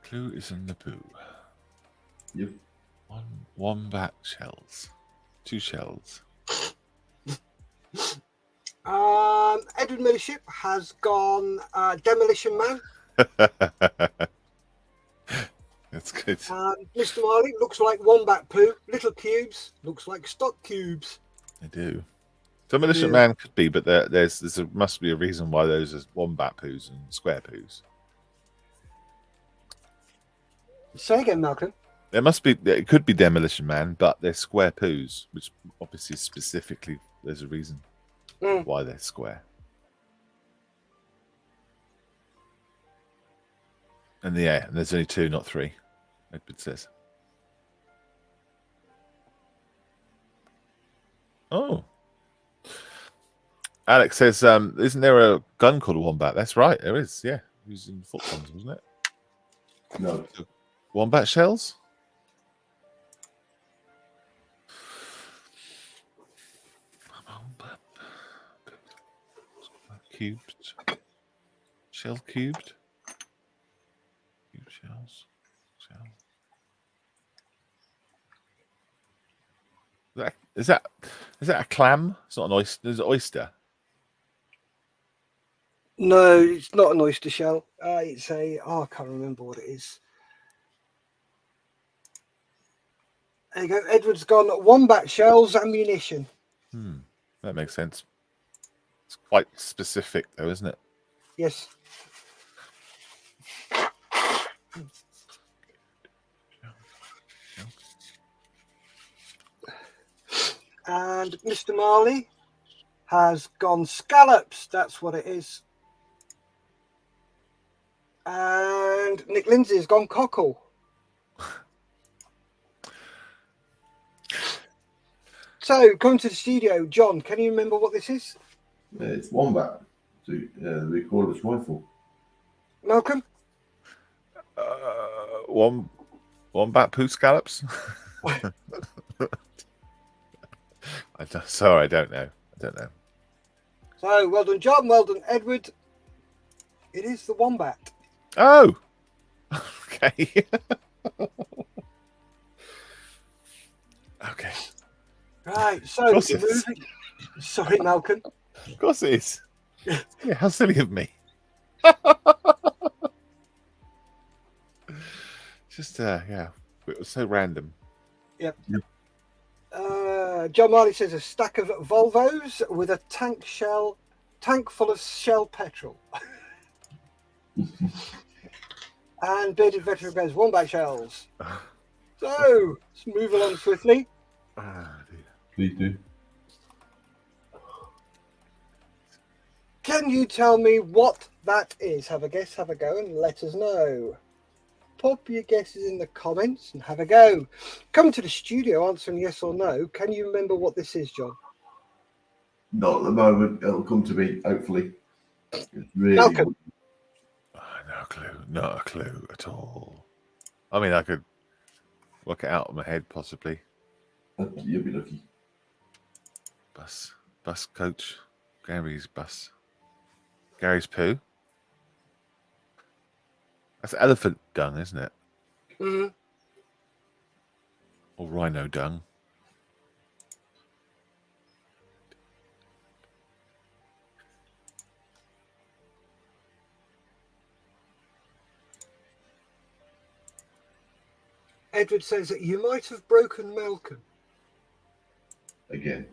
Clue is in the poo. Yep. One wombat shells. 2 shells. Edward Millership has gone Demolition Man. That's good. Mr. Marley looks like wombat poo. Little cubes looks like stock cubes. They do. Demolition Yeah. Man could be, but there's must be a reason why those are wombat poos and square poos. Say again, Malcolm. There must be. It could be Demolition Man, but they're square poos, which obviously specifically there's a reason why they're square. And there's only 2, not 3. Edward says. Oh. Alex says, isn't there a gun called a wombat? That's right, there is, yeah. Using foot guns, wasn't it? No. Wombat shells? Cubed. Shell cubed. Cube shells. Shell. Is that a clam? It's not an oyster. There's an oyster. No, it's not an oyster shell. It's a. Oh, I can't remember what it is. There you go. Edward's gone wombat shells, ammunition. That makes sense. It's quite specific, though, isn't it? Yes. And Mr. Marley has gone scallops. That's what it is. And Nick Lindsay has gone cockle. So, coming to the studio, John, can you remember what this is? It's wombat. So we call it a rifle. Malcolm? Wombat poo scallops? Sorry, I don't know. So, well done, John. Well done, Edward. It is the wombat. Oh! Okay. Okay. Right, so Of course it is. moving. Sorry, Malcolm. Of course it is. Yeah, how silly of me. Just, yeah. It was so random. Yep. John Marley says a stack of Volvos with a tank full of Shell petrol. And Bearded Veteran goes wombat shells. So, let's move along swiftly. Please do. Can you tell me what that is? Have a guess, have a go, and let us know. Pop your guesses in the comments and have a go. Come to the studio answering yes or no. Can you remember what this is, John? Not at the moment. It'll come to me, hopefully. It's really Malcolm. No clue. Not a clue at all. I mean, I could work it out in my head, possibly. You'll be lucky. Bus coach. Gary's bus. Gary's poo. That's elephant dung, isn't it? Mm-hmm. Or rhino dung. Edward says that you might have broken Malcolm. Again.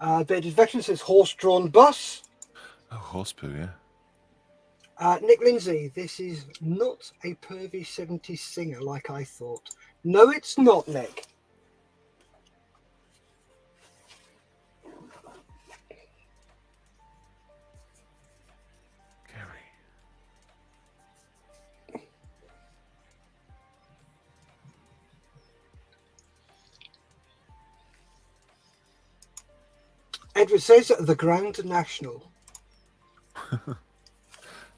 Bearded Veteran says horse-drawn bus. Oh, horse poo, yeah. Nick Lindsay, this is not a pervy 70s singer like I thought. No, it's not, Nick. Gary. Edward says the Grand National.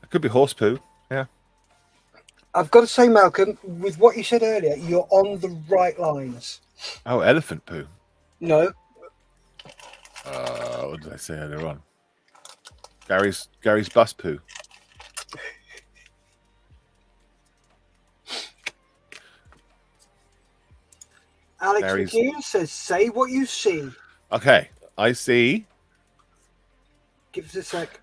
It could be horse poo, yeah. I've got to say, Malcolm, with what you said earlier, you're on the right lines. Oh, elephant poo. No. What did I say earlier on? Gary's bus poo. Alex Gary's... McKeon says, say what you see. Okay, I see. Give us a sec.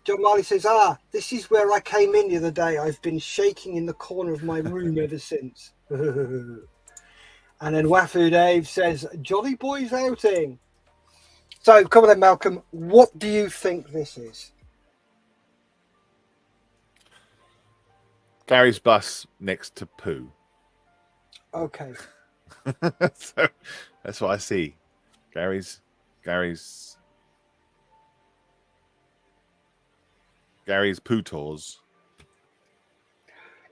John Marley says, this is where I came in the other day. I've been shaking in the corner of my room ever since. And then Wafu Dave says, Jolly Boys outing. So, come on then, Malcolm. What do you think this is? Gary's bus next to poo. Okay. So that's what I see. Gary's poo tours.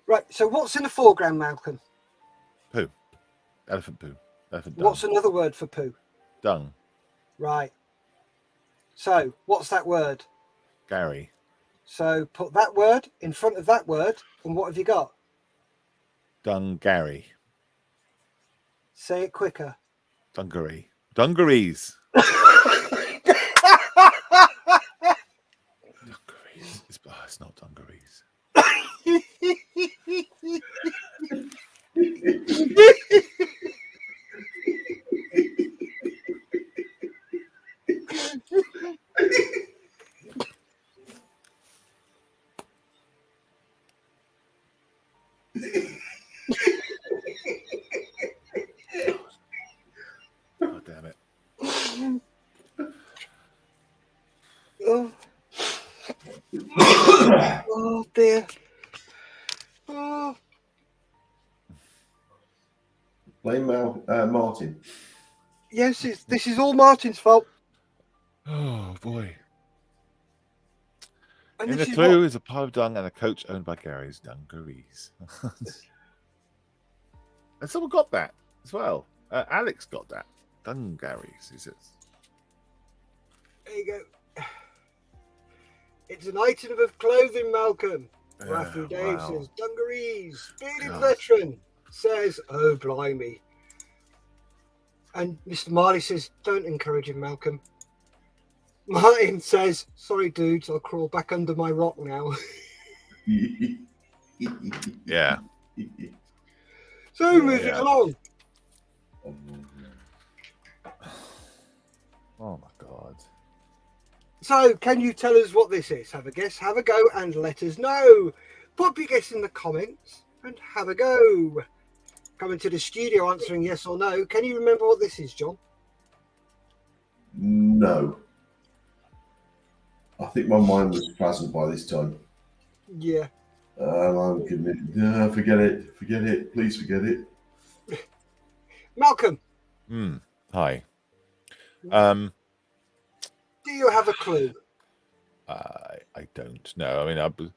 Right, so what's in the foreground, Malcolm? Poo. Elephant poo. Elephant dung. What's another word for poo? Dung. Right. So, what's that word? Gary. So, put that word in front of that word, and what have you got? Dung Gary. Say it quicker. Dungaree. Dungarees. Dungarees. It's not dungarees. God damn it. Oh. Oh dear. Oh. Blame Martin. Yes, this is all Martin's fault. Oh boy. And In the this clue is a pile of dung and a coach owned by Gary's Dungarees. And someone got that as well. Alex got that. Dungarees, is it? There you go. It's an item of clothing, Malcolm. Rafu Dave wow. says dungarees. Bearded God. Veteran says, oh blimey. And Mr. Marley says, don't encourage him, Malcolm. Martin says, sorry dudes, I'll crawl back under my rock now. Yeah. So moving along. Oh my God. So can you tell us what this is? Have a guess, have a go, and let us know. Pop your guess in the comments and have a go. Coming to the studio answering yes or no. Can you remember what this is, John? No. I think my mind was frazzled by this time. Yeah. I'm gonna forget it. Forget it. Please forget it. Malcolm, Hi. do you have a clue? I don't know. I mean,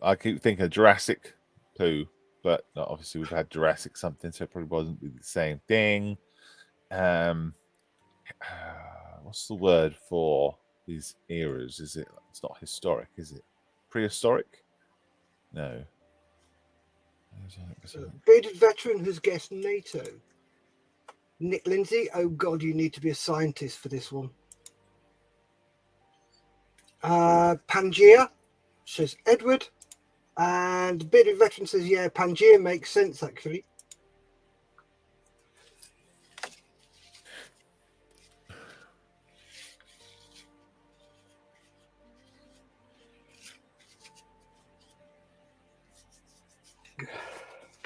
I keep thinking of Jurassic Clue, but obviously we've had Jurassic something, so it probably wasn't the same thing. What's the word for these eras? Is it? It's not historic, is it? Prehistoric? No. Bearded veteran has guessed NATO. Nick Lindsay, oh God, you need to be a scientist for this one. Pangea, says Edward. And Bearded veteran says, yeah, Pangea makes sense, actually.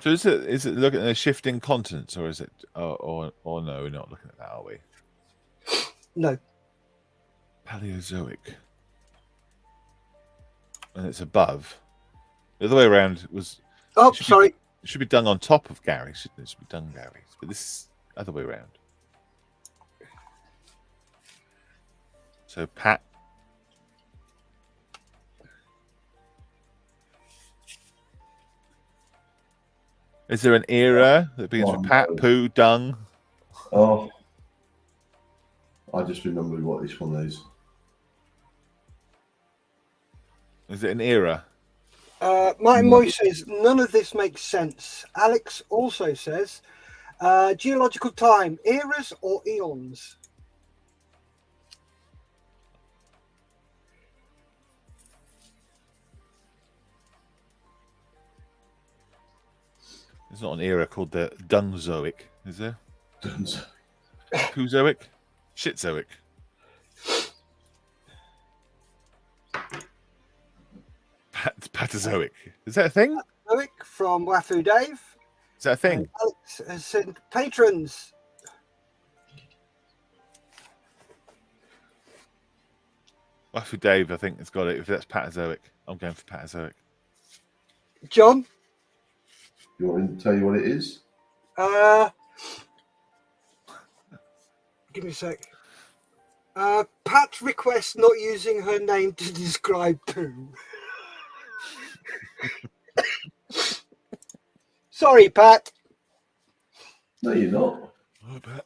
So is it looking at the shifting continents, or is it or no, we're not looking at that, are we? No. Paleozoic. And it's above. The other way around was Sorry. It should be done on top of Gary, shouldn't it? It should be done Gary's. But this is the other way around. So Pat. Is there an era that begins with Pat, poo, dung? Oh, I just remembered what this one is. Is it an era? Martin Moy says, none of this makes sense. Alex also says, geological time, eras or eons? There's not an era called the Dungzoic, is there? Dungzoic. Poozoic? Shitzoic. Patazoic. Is that a thing? Patazoic from Wafu Dave. Is that a thing? And Alex has said, patrons. Wafu Dave, I think, has got it. If that's Patazoic, I'm going for Patazoic. John? You want me to tell you what it is? Give me a sec. Pat requests not using her name to describe poo. Sorry, Pat. No, you're not. Oh, Pat.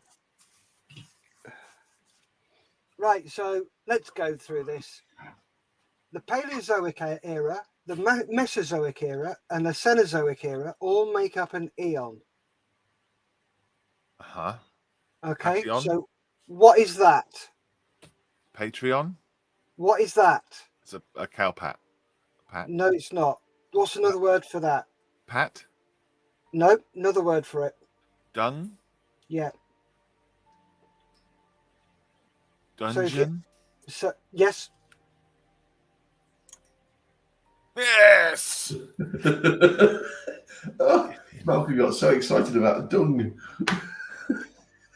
Right, so let's go through this. The Paleozoic era, the Mesozoic era, and the Cenozoic era all make up an eon. Uh-huh. Okay, Patreon? so what is that? Patreon? What is that? It's a cow pat. Pat? No, it's not. What's another word for that? Pat? No, another word for it. Dung? Yeah. Dungeon? So yes. Yes! Oh, Malcolm got so excited about dung.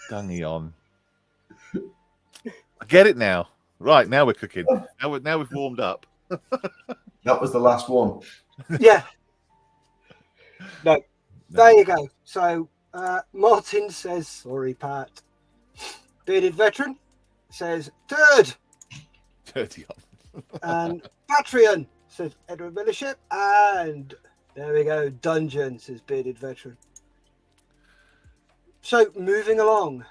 Dungeon. I get it now. Right, now we're cooking. Now we've warmed up. That was the last one. Yeah. No. There you go. So Martin says, sorry, Pat. Bearded veteran says turd. Dirty on. And Patreon says Edward Millership. And there we go. Dungeon says Bearded veteran. So moving along.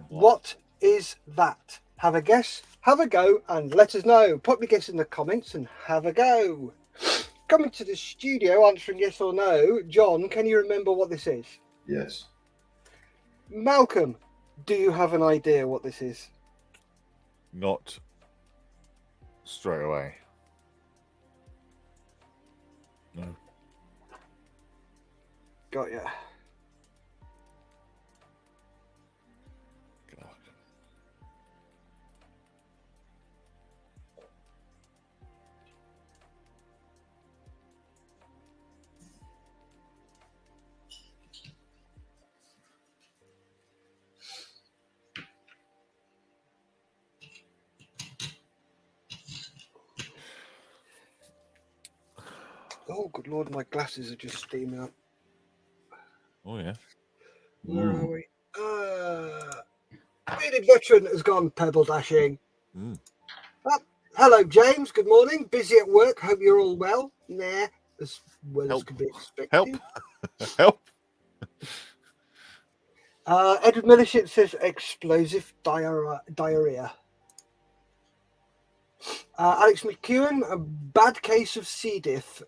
What is that? Have a guess, have a go, and let us know. Put your guess in the comments and have a go. Coming to the studio, answering yes or no. John, can you remember what this is? Yes. Malcolm, do you have an idea what this is? Not straight away. No. Got ya. God. Oh, good Lord, my glasses are just steaming up. Oh, yeah. Where are we? Bearded Veteran has gone pebble dashing. Mm. Hello, James. Good morning. Busy at work. Hope you're all well. Nah, as well as Help. could be expected. Help. Help. Edward Millership says explosive diarrhea. Alex McEwen, a bad case of C. diff.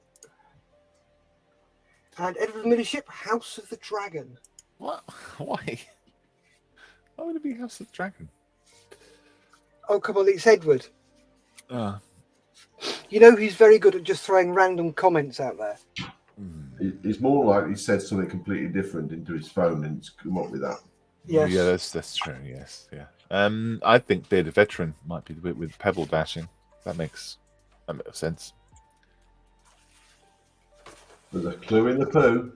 And Edward Millership, House of the Dragon. What? Why? Why would it be House of the Dragon? Oh, come on, it's Edward. Uh, You know he's very good at just throwing random comments out there. It's more like he said something completely different into his phone and it's come up with that. Yes. Yeah, that's true. Yes, yeah. I think Bearded Veteran might be the bit with pebble dashing. That makes sense. There's a clue in the poo.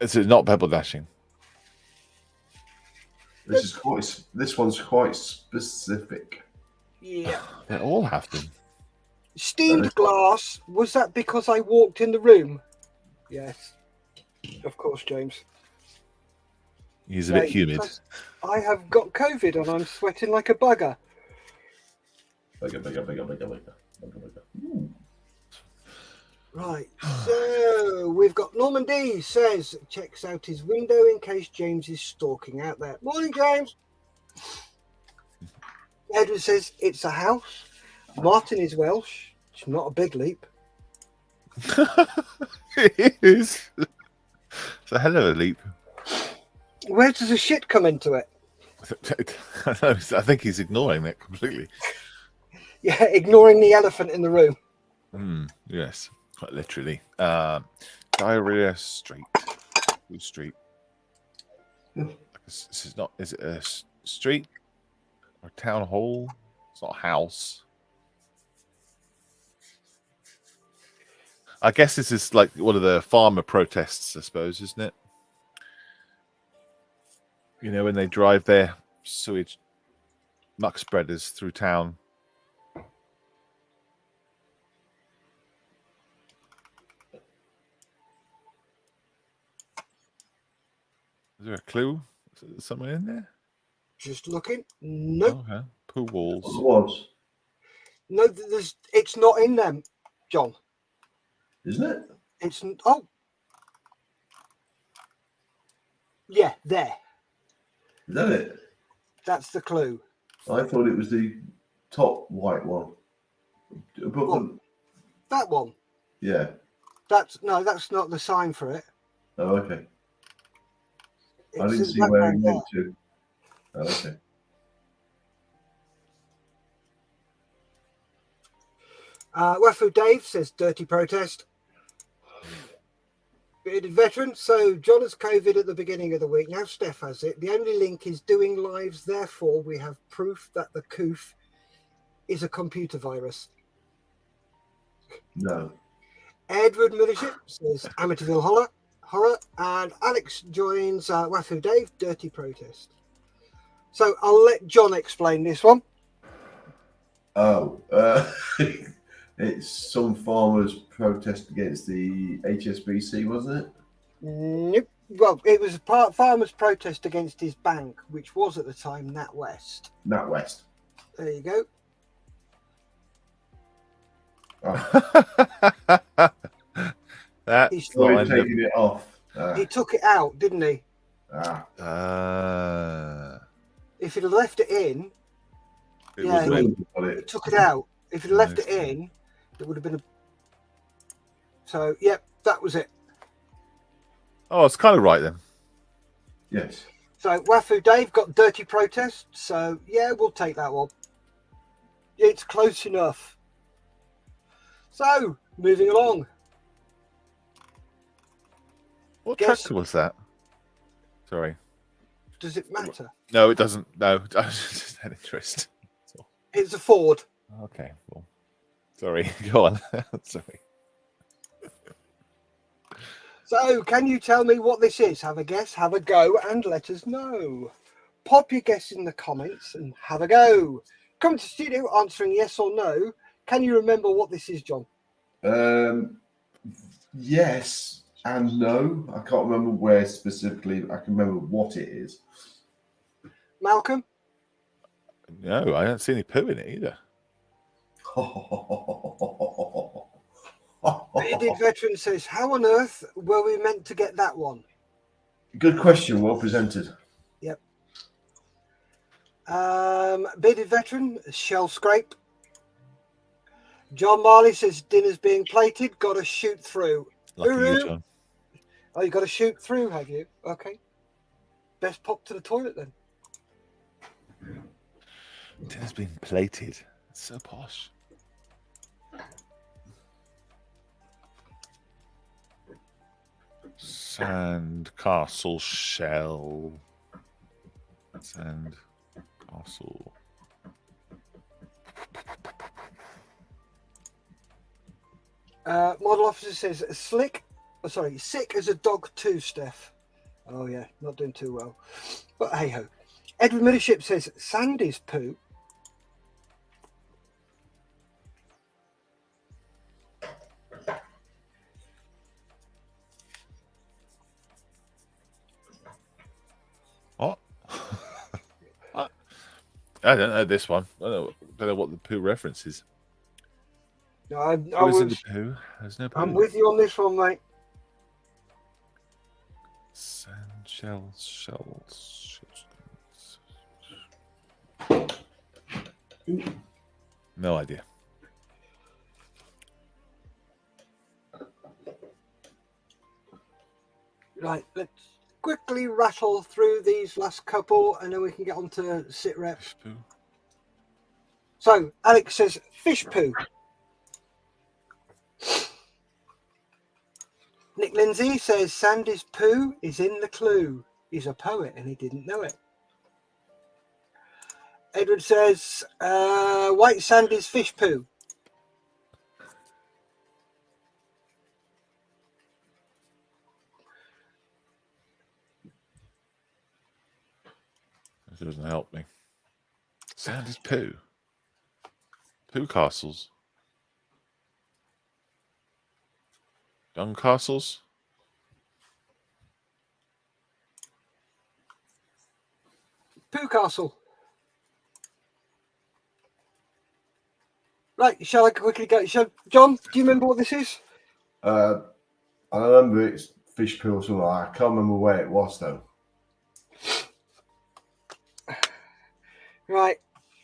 It's not pebble dashing. This one's quite specific. Yeah. They all have them. Steamed glass. Was that because I walked in the room? Yes. Of course, James. He's a bit humid. I have got COVID and I'm sweating like a bugger. Bugger. Right, so we've got Norman D says checks out his window in case James is stalking out there. Morning, James. Edward says it's a house. Martin is Welsh. It's not a big leap. It is. It's a hell of a leap. Where does the shit come into it? I think he's ignoring that completely. Yeah, ignoring the elephant in the room. Yes, quite literally. Diarrhea Street. Who's street? This is not. Is it a street or a town hall? It's not a house. I guess this is like one of the farmer protests, I suppose, isn't it? You know, when they drive their sewage muck spreaders through town. Is there a clue? Is there somewhere in there? Just looking. Nope. Okay. Pool walls. It was, No, it's not in them, John. isn't it? It's oh. Yeah, there. Is that it? That's the clue. I thought it was the top white one. Above What? them. That one. Yeah. That's not the sign for it. Oh, okay. I It's didn't in see the where he background went to. Oh, okay. Wafu Dave says dirty protest. Bearded Veteran. So John has COVID at the beginning of the week. Now Steph has it. The only link is doing lives. Therefore, we have proof that the coof is a computer virus. No. Edward Millership says Amityville horror. And Alex joins Wafu Dave, dirty protest. So I'll let John explain this one. Oh, it's some farmers' protest against the HSBC, wasn't it? Nope. Well, it was a farmers' protest against his bank, which was at the time NatWest. NatWest. There you go. Oh. That's We're taking it off. He took it out, didn't he? If he'd have left it in, it yeah, was he took it out. If he'd left it in, it would have been a... So, yep, that was it. Oh, it's kind of right then. Yes. So, Wafu Dave got dirty protest. So, yeah, we'll take that one. It's close enough. So, moving along. What tractor was that? Sorry. Does it matter? No, it doesn't. No, I just had interest. It's a Ford. Okay, well, sorry. Go on. Sorry. So, can you tell me what this is? Have a guess, have a go, and let us know. Pop your guess in the comments and have a go. Come to studio answering yes or no. Can you remember what this is, John? Yes and no. I can't remember where specifically. I can remember what it is. Malcolm? No, I don't see any poo in it either. Bearded Veteran says, how on earth were we meant to get that one? Good question. Well presented. Yep. Bearded Veteran, shell scrape. John Marley says, dinner's being plated, got to shoot through. Lucky Uru. you, John. Oh, you got to shoot through, have you? Okay. Best pop to the toilet then. Dinner's been plated. It's so posh. Sand castle shell. Sand castle. Model officer says, sick as a dog too, Steph. Oh yeah, not doing too well. But hey ho. Edward Middership says, Sandy's poo. What? I don't know this one. I don't know what the poo reference is. No, Who is in the poo? There's no poo. I'm with you on this one, mate. Sand shells. No idea. Right, let's quickly rattle through these last couple and then we can get on to sit rep. Fish poo. So, Alex says, fish poo. Nick Lindsay says, Sandy's poo is in the clue. He's a poet and he didn't know it. Edward says, White Sandy's fish poo. This doesn't help me. Sandy's poo. Poo castles. Dung castles. Poo castle. Right, shall I quickly go? John, do you remember what this is? I remember it's fish poo or something. I can't remember where it was though. Right,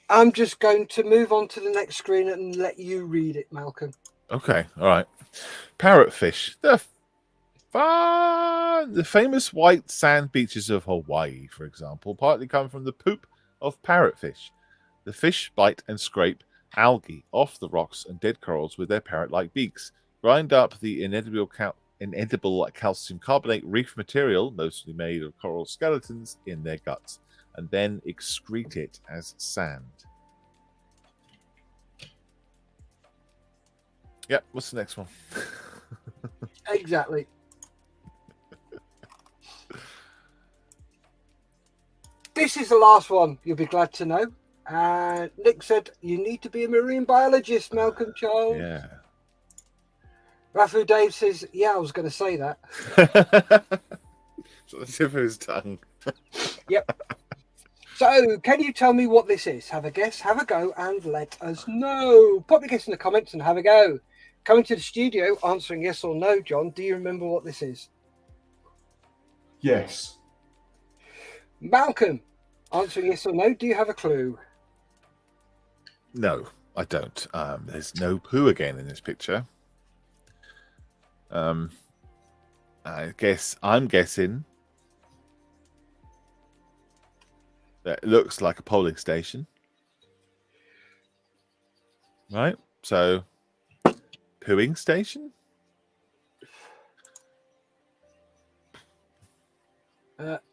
I'm just going to move on to the next screen and let you read it, Malcolm. Okay, all right. Parrot fish. The famous white sand beaches of Hawaii, for example, partly come from the poop of parrotfish. The fish bite and scrape algae off the rocks and dead corals with their parrot-like beaks, grind up the inedible calcium carbonate reef material, mostly made of coral skeletons, in their guts, and then excrete it as sand. Yep, what's the next one? Exactly. This is the last one, you'll be glad to know. Nick said, you need to be a marine biologist, Malcolm Child. Yeah. Rafu Dave says, yeah, I was going to say that. So the tip of his tongue. Yep. So, can you tell me what this is? Have a guess, have a go, and let us know. Pop your guess in the comments and have a go. Coming to the studio, answering yes or no, John, do you remember what this is? Yes. Malcolm, answering yes or no, do you have a clue? No, I don't. There's no poo again in this picture. I'm guessing that it looks like a polling station. Right? So, pooing station?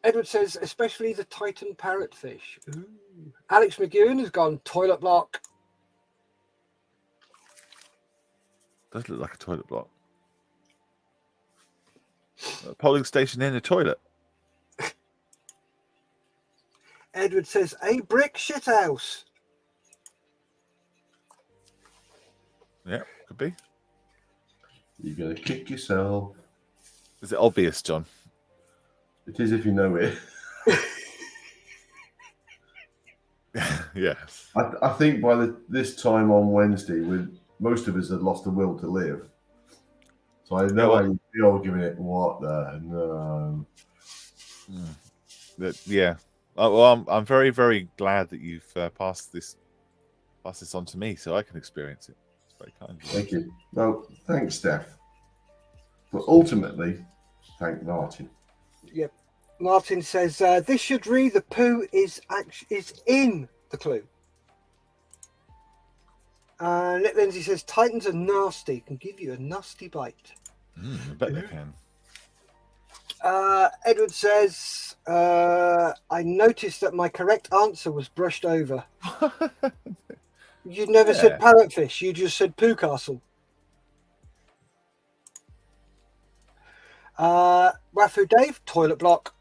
Edward says, especially the Titan parrotfish. Ooh. Alex McGowan has gone toilet block. Does look like a toilet block. A polling station in a toilet. Edward says, a brick shithouse. Yeah, could be. You're going to kick yourself. Is it obvious, John? It is if you know it. Yes. I think by this time on Wednesday, most of us had lost the will to live. So I know how you feel giving it what the no. Yeah. Well, I'm very, very glad that you've passed this on to me so I can experience it. It's very kind of you. Thank you. No, thanks, Steph. But ultimately, thank Martin. Yep. Martin says this should read the poo is in the clue. Nick Lindsay says Titans are nasty, can give you a nasty bite. I bet they can. Edward says I noticed that my correct answer was brushed over. You never said Parrot Fish, you just said Poo Castle. Rafu Dave, Toilet Block.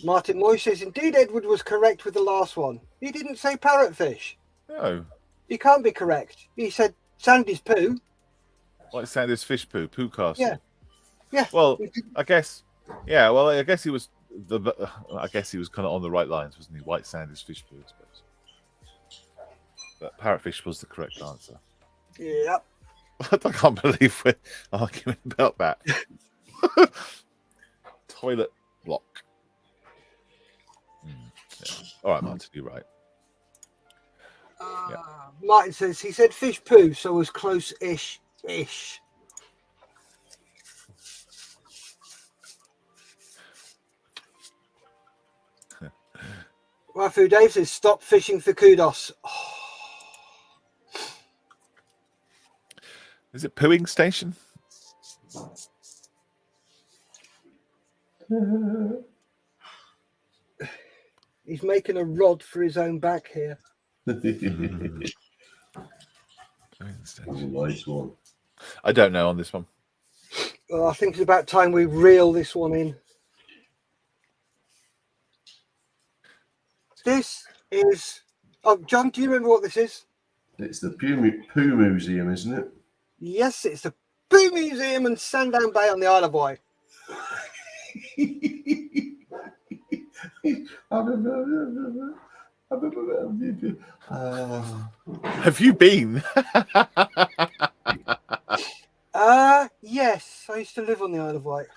Martin Moy says indeed Edward was correct with the last one. He didn't say Parrot Fish. No. He can't be correct. He said Sandy's poo. Like Sandy's fish poo, Poo Castle. Yeah. Yeah. Well, I guess. Yeah. Well, I guess he was kind of on the right lines, wasn't he? White Sandy's fish poo, I suppose. But parrotfish was the correct answer. Yep. I can't believe we're arguing about that. Toilet block. Yeah. All right, Martin, you're right. Martin says he said fish poo, so was close-ish. Rafu Dave says stop fishing for kudos. Oh. Is it pooing station? He's making a rod for his own back here. Pooing That's a station. nice one. I don't know on this one. Well, I think it's about time we reel this one in. This is... Oh, John, do you remember what this is? It's the Poo Museum, isn't it? Yes, it's the Poo Museum in Sandown Bay on the Isle of Wight. Have you been? Yes, I used to live on the Isle of Wight.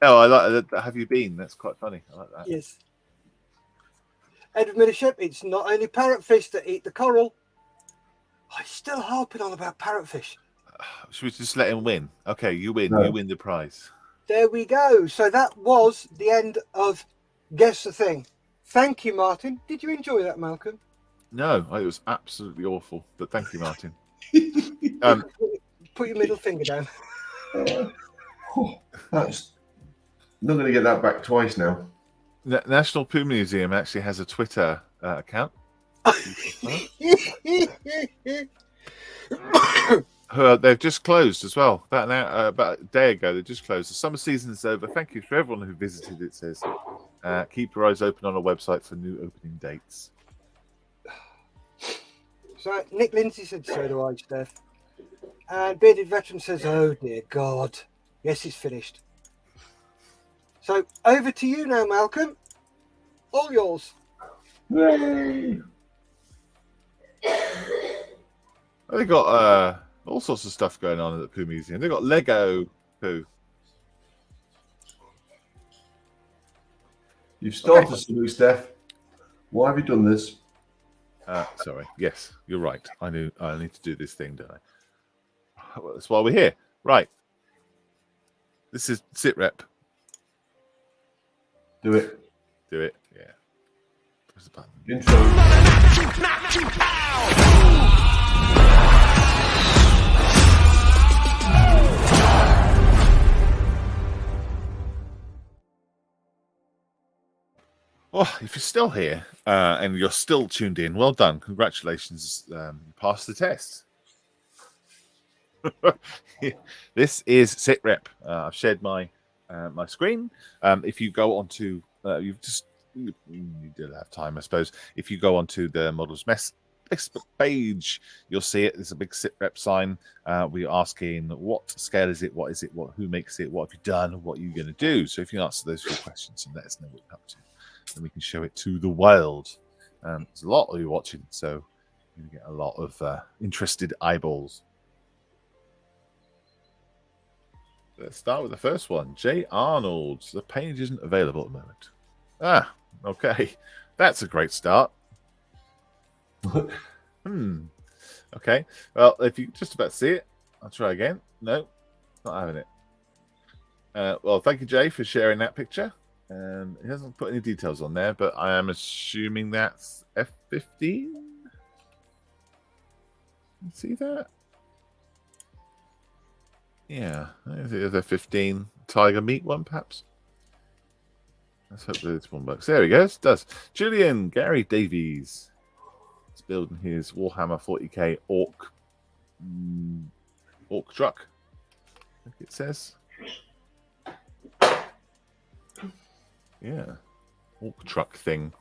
No, I like that. Have you been? That's quite funny. I like that. Yes. Edward Middership, it's not only parrotfish that eat the coral. I'm still harping on about parrotfish. Should we just let him win? Okay, you win. No. You win the prize. There we go. So that was the end of Guess the Thing. Thank you, Martin. Did you enjoy that, Malcolm? No, it was absolutely awful. But thank you, Martin. Put your middle finger down. That's not going to get that back twice now. National Poo Museum actually has a Twitter account. They've just closed as well. About a day ago, they just closed. The summer season is over. Thank you for everyone who visited. It says, keep your eyes open on our website for new opening dates. So Nick Lindsay said, so do I, Steph. And Bearded Veteran says, oh dear God. Yes, it's finished. So over to you now, Malcolm. All yours. Yay! They got all sorts of stuff going on at the Poo Museum. They got Lego Poo. You've started something, Steph. Why have you done this? Sorry. Yes, you're right. I knew I need to do this thing, don't I? Well, that's why we're here. Right. This is sit rep. Do it. Do it. Yeah. Press the button. Intro. Well, if you're still here and you're still tuned in, well done. Congratulations. You passed the test. This is sit rep. I've shared my my screen. If you go onto, you did have time, I suppose. If you go onto the models Facebook page. You'll see it. There's a big sit rep sign. We're asking what scale is it? What is it? Who makes it? What have you done? What are you going to do? So if you answer those 4 questions and let us know what you're up to, then we can show it to the world. There's a lot of you watching, so you're going to get a lot of interested eyeballs. Let's start with the first one. J. Arnold. The page isn't available at the moment. Ah, okay. That's a great start. Okay. Well, if you just about see it, I'll try again. No, not having it. Well, thank you, Jay, for sharing that picture. He hasn't put any details on there, but I am assuming that's F15. See that? Yeah, there's a 15 tiger meat one, perhaps. Let's hope this one works. There he goes. It does. Julian Gary Davies is building his Warhammer 40k orc truck. I think it says. Yeah, orc truck thing.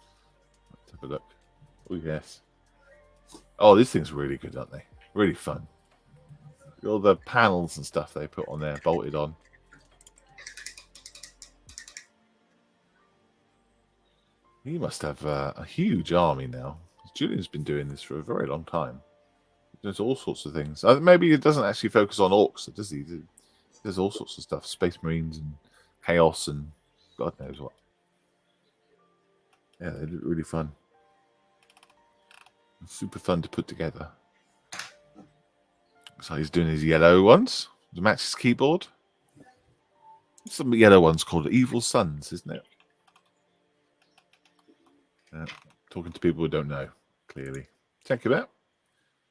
Let's have a look. Oh yes. Oh, these things are really good, aren't they? Really fun. All the panels and stuff they put on there, bolted on. He must have a huge army now. Julian's been doing this for a very long time. He does all sorts of things. Maybe he doesn't actually focus on orcs, does he? There's all sorts of stuff. Space Marines and Chaos and God knows what. Yeah, they look really fun. Super fun to put together. So he's doing his yellow ones to match his keyboard. Some yellow ones called Evil Sons, isn't it? Talking to people who don't know, clearly. Thank you, Matt.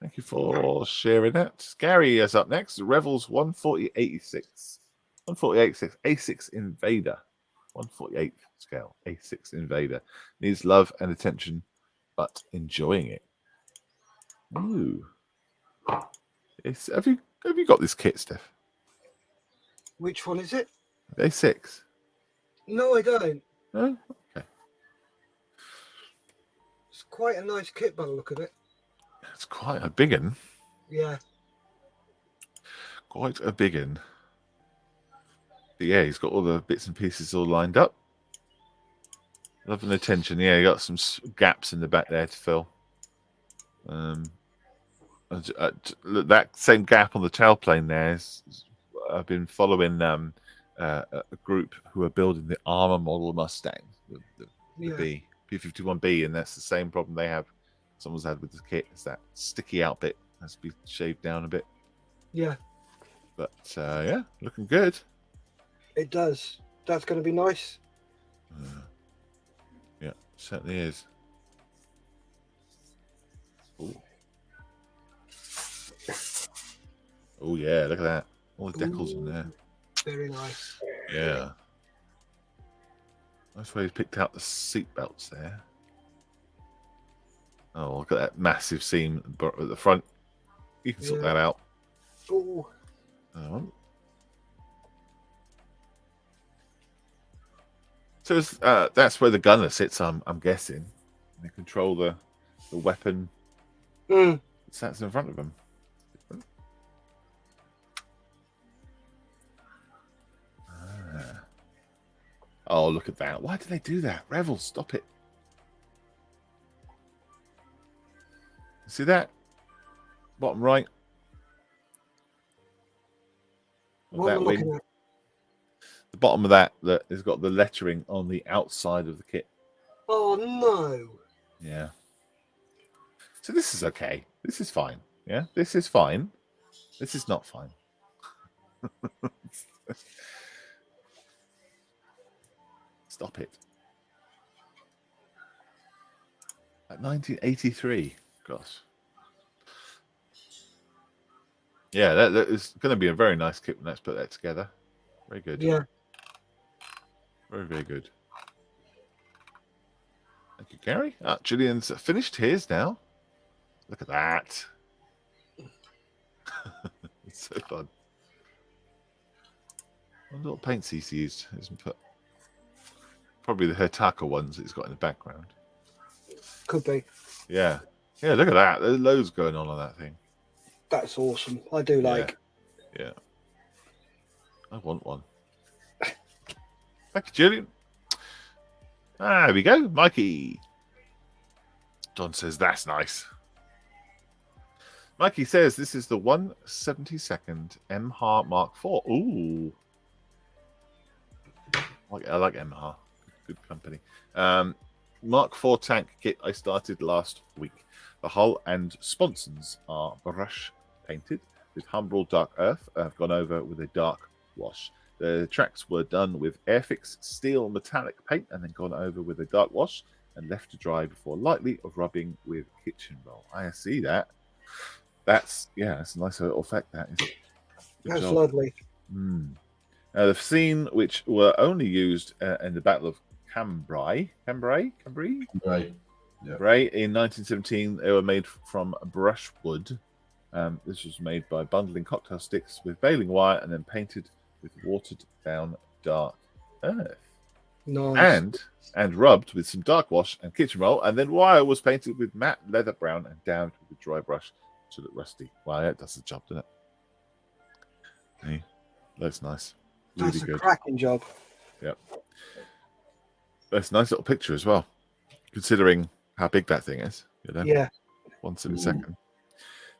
Thank you for sharing that. Gary is up next. Revels 14086. 14086. A6 Invader. 148 scale. A6 Invader. Needs love and attention, but enjoying it. Ooh. Have you got this kit, Steph? Which one is it? A6. No, I don't. No? Okay. It's quite a nice kit by the look of it. It's quite a big one. Yeah. Quite a big one. But yeah, he's got all the bits and pieces all lined up. Love and attention. Yeah, you got some gaps in the back there to fill. That same gap on the tailplane there I've been following a group who are building the armor model Mustang, the P51B, and that's the same problem they have. Someone's had with the kit. It's that sticky out bit has to be shaved down a bit. Yeah. But yeah, looking good. It does. That's going to be nice. Yeah, certainly is. Ooh. Oh yeah, look at that. All the decals in there. Very nice. Yeah. That's where he's picked out the seat belts there. Oh, look at that massive seam at the front. You can sort that out. Oh. So that's where the gunner sits, I'm guessing. They control the weapon. That's in front of them. Oh, look at that. Why do they do that? Revel, stop it. See that? Bottom right. What am I looking at? The bottom of that has got the lettering on the outside of the kit. Oh, no. Yeah. So this is okay. This is fine. Yeah, this is fine. This is not fine. Stop it. At 1983. Gosh. Yeah, that is going to be a very nice kit when let's put that together. Very good. Yeah. Very, very good. Thank you, Gary. Julian's finished his now. Look at that. It's so fun. What little paints he's used. Isn't put probably the Hertaka ones that he's got in the background. Could be. Yeah. Yeah, look at that. There's loads going on that thing. That's awesome. I do like. Yeah. I want one. Thank you, Julian. There we go. Mikey. Don says, that's nice. Mikey says, this is the 1/72 MH Mark IV. Ooh. I like MH. Good company. Mark IV tank kit I started last week. The hull and sponsons are brush painted with Humbrol Dark Earth. I've gone over with a dark wash. The tracks were done with Airfix steel metallic paint and then gone over with a dark wash and left to dry before lightly rubbing with kitchen roll. I see that. That's a nice little effect. That is. Good That's job. lovely. The scene which were only used in the Battle of Cambrai. Right. Yeah. Right, in 1917, they were made from brushwood. This was made by bundling cocktail sticks with baling wire and then painted with watered down dark earth. Nice. And rubbed with some dark wash and kitchen roll, and then wire was painted with matte leather brown and dabbed with a dry brush to look rusty. Wow, yeah, that's the job, doesn't it? Hey, that's nice. Really That's a good. cracking job. Yep. That's a nice little picture as well, considering how big that thing is. You know? Yeah. 1/72.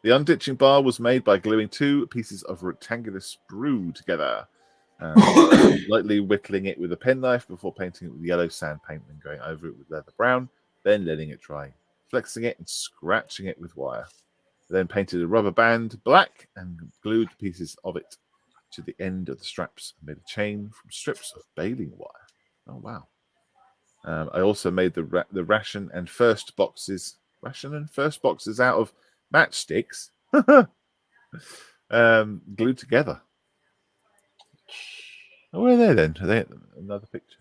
The unditching bar was made by gluing two pieces of rectangular sprue together, lightly whittling it with a penknife before painting it with yellow sand paint, then going over it with leather brown, then letting it dry, flexing it and scratching it with wire. Then painted a rubber band black and glued pieces of it to the end of the straps and made a chain from strips of baling wire. Oh, wow. I also made the ration and first boxes out of matchsticks glued together. Oh, where are they then? Are they another picture?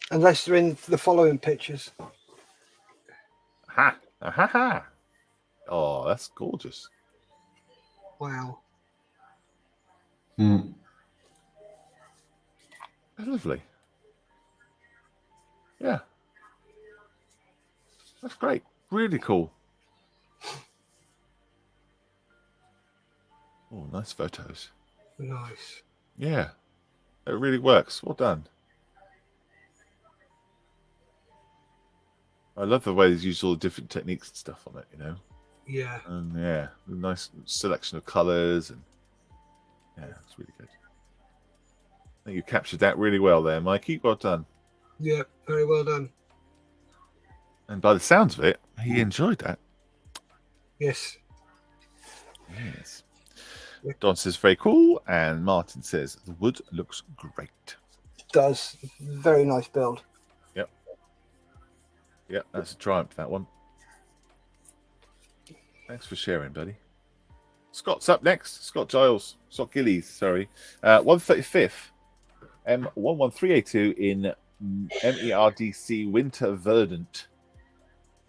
Unless they're in the following pictures. Ha! Ha ha! Oh, that's gorgeous. Wow. Lovely. Yeah. That's great. Really cool. Oh, nice photos. Nice. Yeah. It really works. Well done. I love the way they use all the different techniques and stuff on it, you know. Yeah. And yeah, a nice selection of colours and yeah, it's really good. I think you captured that really well there, Mikey. Well done. Yeah, very well done. And by the sounds of it, he enjoyed that. Yes. Yes. Don says very cool, and Martin says the wood looks great. It does. Very nice build. Yep. Yep, that's a triumph, that one. Thanks for sharing, buddy. Scott's up next. Scott Gillies, sorry. 135th M113A2 in MERDC Winter Verdant.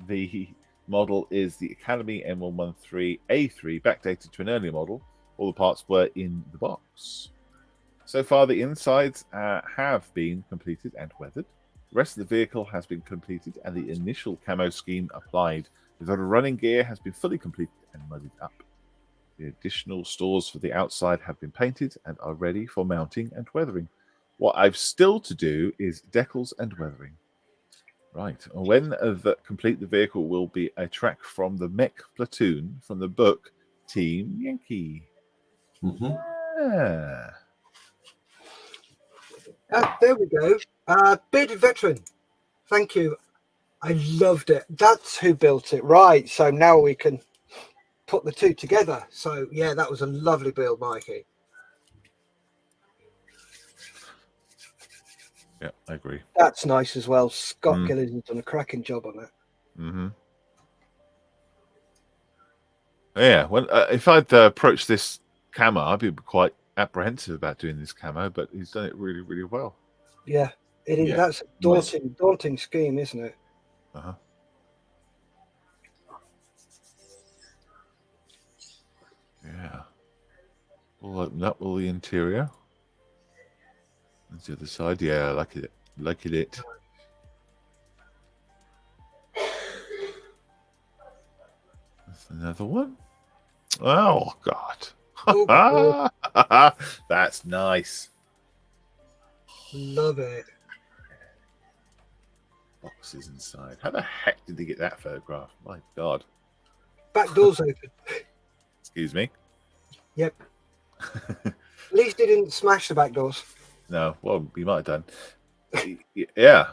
The model is the Academy M113A3, backdated to an earlier model. All the parts were in the box. So far, the insides have been completed and weathered. The rest of the vehicle has been completed and the initial camo scheme applied. The running gear has been fully completed and mudded up. The additional stores for the outside have been painted and are ready for mounting and weathering. What I've still to do is decals and weathering. Right. When complete, the vehicle will be a track from the mech platoon from the book Team Yankee. Yeah. There we go. Bearded Veteran. Thank you. I loved it. That's who built it. Right. So now we can put the two together. So, yeah, that was a lovely build, Mikey. Yeah, I agree. That's nice as well. Scott Gillies has done a cracking job on that. Yeah, well, if I'd approached this camo, I'd be quite apprehensive about doing this camo, but he's done it really, really well. Yeah, it is. Yeah, that's a daunting scheme, isn't it? Yeah. We'll open up all the interior. And the other side. Yeah, I like it. Liking it. Another one. Oh, God. Oh, That's nice. love it. Boxes inside. How the heck did they get that photograph? My God. Back door's open. Excuse me. Yep. At least they didn't smash the back doors. No, well, we might have done. Yeah.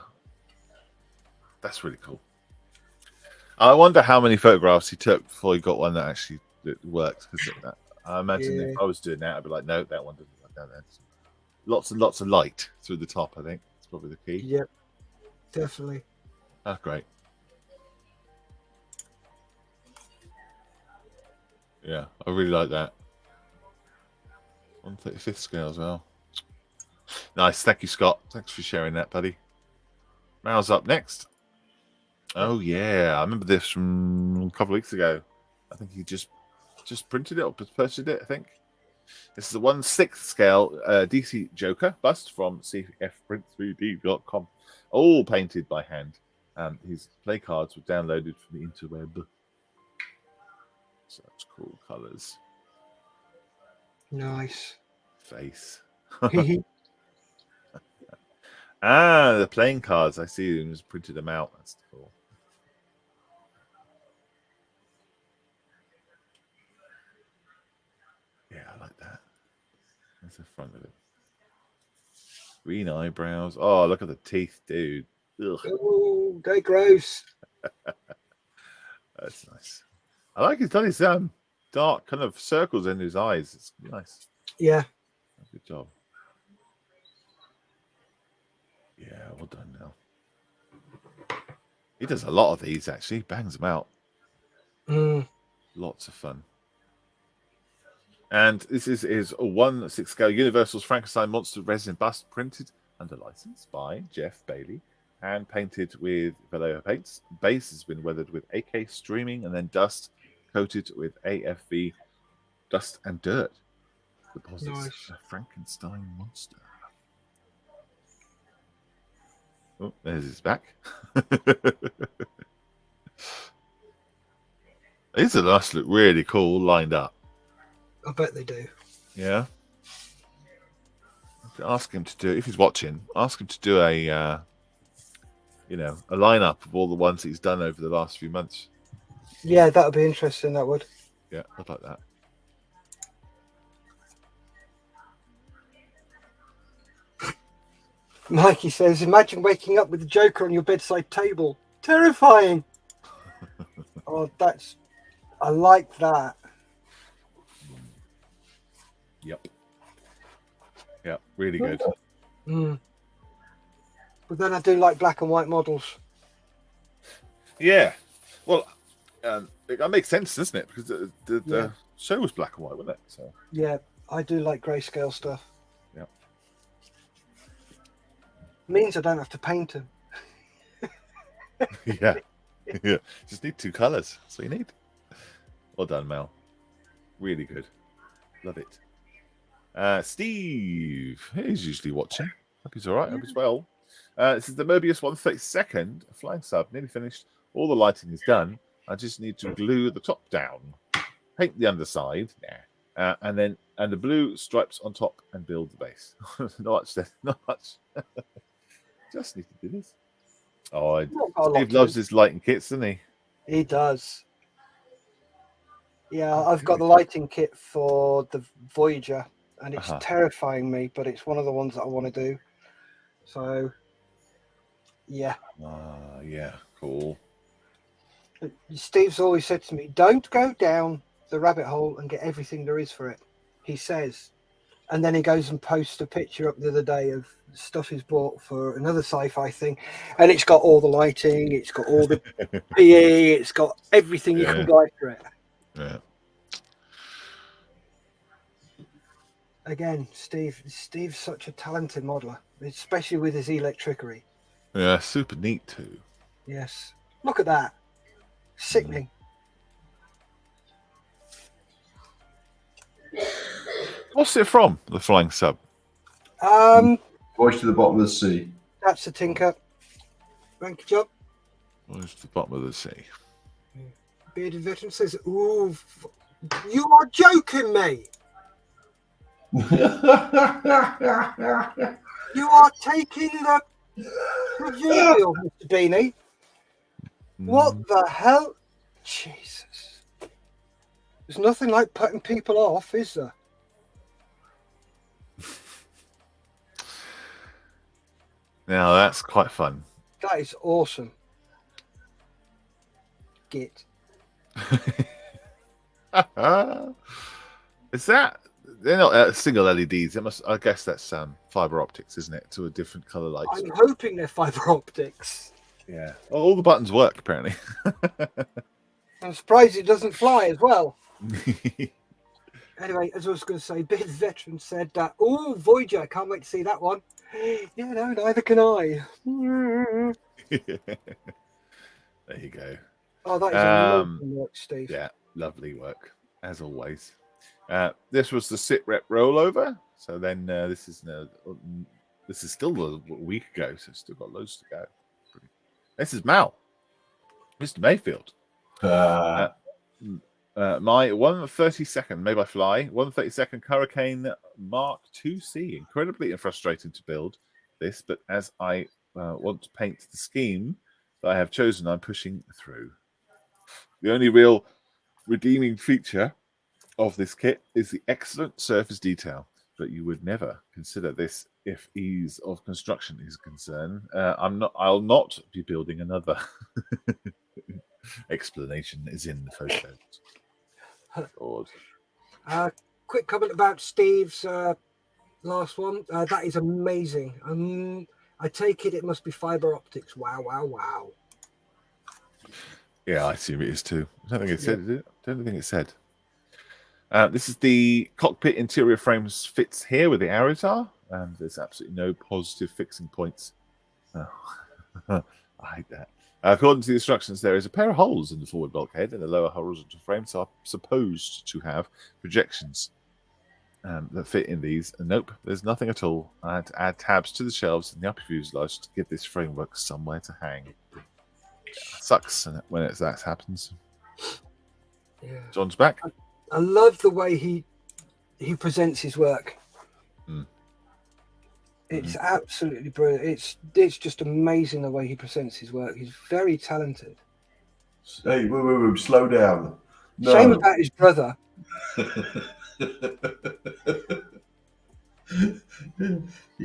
That's really cool. I wonder how many photographs he took before he got one that actually worked. Because I imagine if I was doing that, I'd be like, no, that one doesn't work down there. Lots and lots of light through the top, I think. That's probably the key. Yep. Definitely. That's great. Yeah, I really like that. 1/35 scale as well. Nice. Thank you, Scott. Thanks for sharing that, buddy. Mal's up next. Oh, yeah. I remember this from a couple of weeks ago. I think he just printed it or purchased it, I think. This is the 1/6 scale DC Joker bust from cfprint3d.com. All painted by hand. His play cards were downloaded from the interweb. Such cool colours. Nice. Face. The playing cards. I see them. Just printed them out. That's cool. Yeah, I like that. That's the front of it. Green eyebrows. Oh, look at the teeth, dude. Ugh. Oh, they're gross. That's nice. I like his done his dark kind of circles in his eyes. It's nice. Yeah. Good job. Yeah, well done now. He does a lot of these actually. Bangs them out. Lots of fun. And this is a 1/6 scale Universal's Frankenstein Monster resin bust printed under license by Jeff Bailey and painted with Vallejo paints. Base has been weathered with AK streaming and then dust coated with AFV dust and dirt. Deposits Nice. a Frankenstein monster. Oh, there's his back. These are nice, look really cool, lined up. I bet they do. Yeah. Ask him to do, if he's watching, ask him to do a, a lineup of all the ones he's done over the last few months. Yeah, that would be interesting. That would. Yeah, I'd like that. Mikey says, imagine waking up with the Joker on your bedside table. Terrifying. Oh, I like that. Yep. Yeah, really good. But then I do like black and white models. Yeah. Well, that makes sense, doesn't it? Because the show was black and white, wasn't it? So. Yeah, I do like grayscale stuff. Yeah. Means I don't have to paint them. Yeah. Yeah. Just need 2 colours. That's all you need. Well done, Mel. Really good. Love it. Steve, he's usually watching. Hope he's all right. Hope he's well. This is the Mobius 1/32, a flying sub, nearly finished. All the lighting is done. I just need to glue the top down, paint the underside, and the blue stripes on top and build the base. Not much then. Not much. Just need to do this. Oh, Steve loves his lighting kits, doesn't he? He does. Yeah, I've got the lighting kit for the Voyager, and it's terrifying me, but it's one of the ones that I want to do. So, yeah. Yeah, cool. Steve's always said to me, don't go down the rabbit hole and get everything there is for it, he says. And then he goes and posts a picture up the other day of stuff he's bought for another sci-fi thing. And it's got all the lighting, it's got all the PE, it's got everything you can buy for it. Yeah. Again, Steve's such a talented modeler, especially with his electricity. Yeah, super neat too. Yes. Look at that. Sickening. What's it from, the flying sub? Voice to the bottom of the sea. That's a tinker. Thank you, job. Voice to the bottom of the sea. Bearded Veteran says, "Ooh, you are joking me. You are taking the proverbial, Mr. Beanie. What the hell? Jesus. There's nothing like putting people off, is there?" Now that's quite fun. That is awesome. Git. Is that they're not single LEDs? It must. I guess that's fiber optics, isn't it? To a different color light. I'm hoping they're fiber optics. Yeah. Well, all the buttons work apparently. I'm surprised it doesn't fly as well. Anyway, as I was going to say, Bearded Veteran said that. Oh, Voyager! I can't wait to see that one. Yeah, no, neither can I. There you go. Oh, that is amazing work, Steve. Yeah, lovely work as always. This was the sit rep rollover. So then this is still a week ago, so still got loads to go. This is Mal, Mr. Mayfield. My 132nd, made by Fly, 132nd Hurricane Mark IIC. Incredibly frustrating to build this, but as I want to paint the scheme that I have chosen, I'm pushing through. The only real redeeming feature of this kit is the excellent surface detail, but you would never consider this if ease of construction is concerned. I'll not be building another. Explanation is in the photos. Lord. Quick comment about Steve's last one. That is amazing. I take it must be fiber optics. Wow, wow, wow. Yeah, I assume it is too. I don't think it said, is it? I don't think it said. This is the cockpit interior frames fits here where the arrows are, and there's absolutely no positive fixing points. Oh. I hate that. According to the instructions, there is a pair of holes in the forward bulkhead and the lower horizontal frames are supposed to have projections that fit in these. And nope, there's nothing at all. I had to add tabs to the shelves in the upper fuselage to give this framework somewhere to hang. Sucks when that happens. Yeah. John's back. I love the way he presents his work. It's absolutely brilliant. It's just amazing the way he presents his work. He's very talented. Hey, wait, slow down. No. Shame about his brother. You're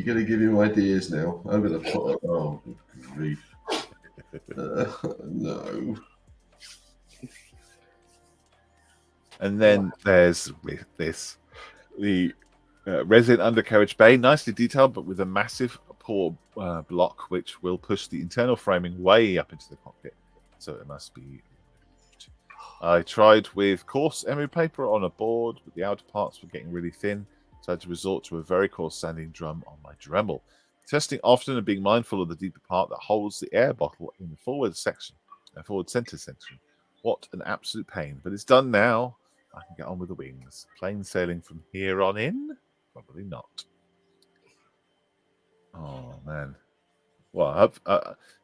going to give him ideas now. I'm going to put. Oh, grief. No. And then there's this, the resin undercarriage bay, nicely detailed, but with a massive pour block, which will push the internal framing way up into the cockpit. So it must be. I tried with coarse emery paper on a board, but the outer parts were getting really thin, so I had to resort to a very coarse sanding drum on my Dremel. Testing often and being mindful of the deeper part that holds the air bottle in the forward center section. What an absolute pain, but it's done now. I can get on with the wings. Plain sailing from here on in? Probably not. Oh, man. Well,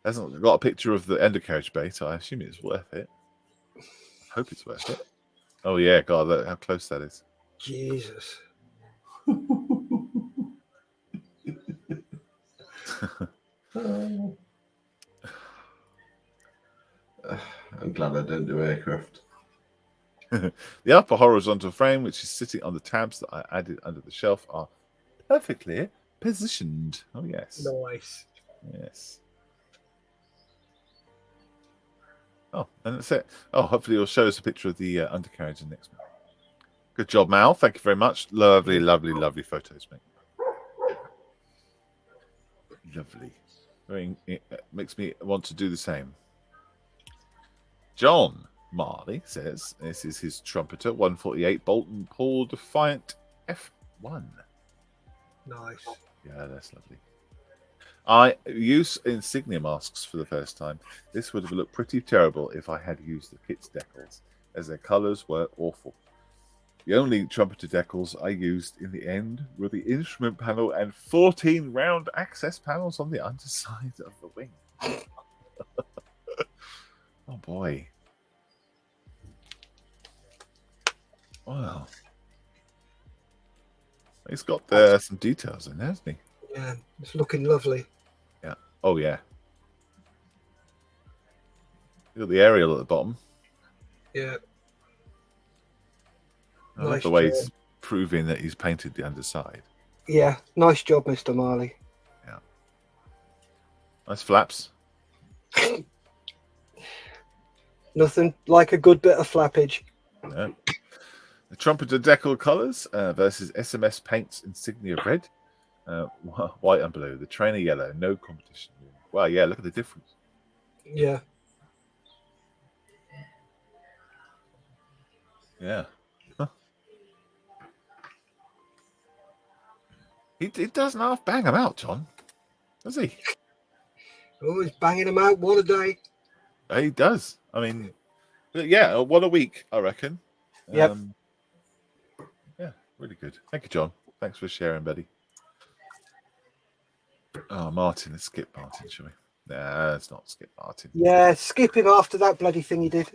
hasn't got a picture of the undercarriage bay, so I assume it's worth it. I hope it's worth it. Oh, yeah, God, look how close that is. Jesus. I'm glad I don't do aircraft. The upper horizontal frame, which is sitting on the tabs that I added under the shelf, are perfectly positioned. Oh, yes. Nice. Yes. Oh, and that's it. Oh, hopefully you'll show us a picture of the undercarriage in the next one. Good job, Mal. Thank you very much. Lovely, lovely, lovely photos, mate. Lovely. It makes me want to do the same. John Marley says this is his trumpeter 148 Bolton Paul Defiant F1. Nice. Yeah, that's lovely. I use insignia masks for the first time. This would have looked pretty terrible if I had used the kit's decals, as their colours were awful. The only trumpeter decals I used in the end were the instrument panel and 14 round access panels on the underside of the wing. Oh boy. Wow. He's got some details in there, hasn't he? Yeah, it's looking lovely. Yeah. Oh, yeah. You got the aerial at the bottom. Yeah. I love the way he's proving that he's painted the underside. Yeah, nice job, Mr. Marley. Yeah. Nice flaps. Nothing like a good bit of flappage. Yeah. The trumpeter decal colours versus SMS Paint's insignia red, white and blue. The trainer yellow, no competition. Wow, yeah, look at the difference. Yeah. Yeah. Huh. He doesn't half bang them out, John. Does he? Oh, he's banging them out. What a day. He does. I mean, yeah, what a week, I reckon. Yep. Yeah, really good. Thank you, John. Thanks for sharing, buddy. Oh, Martin. Let's skip Martin, shall we? Nah, let's not skip Martin. Yeah, skip him after that bloody thing he did.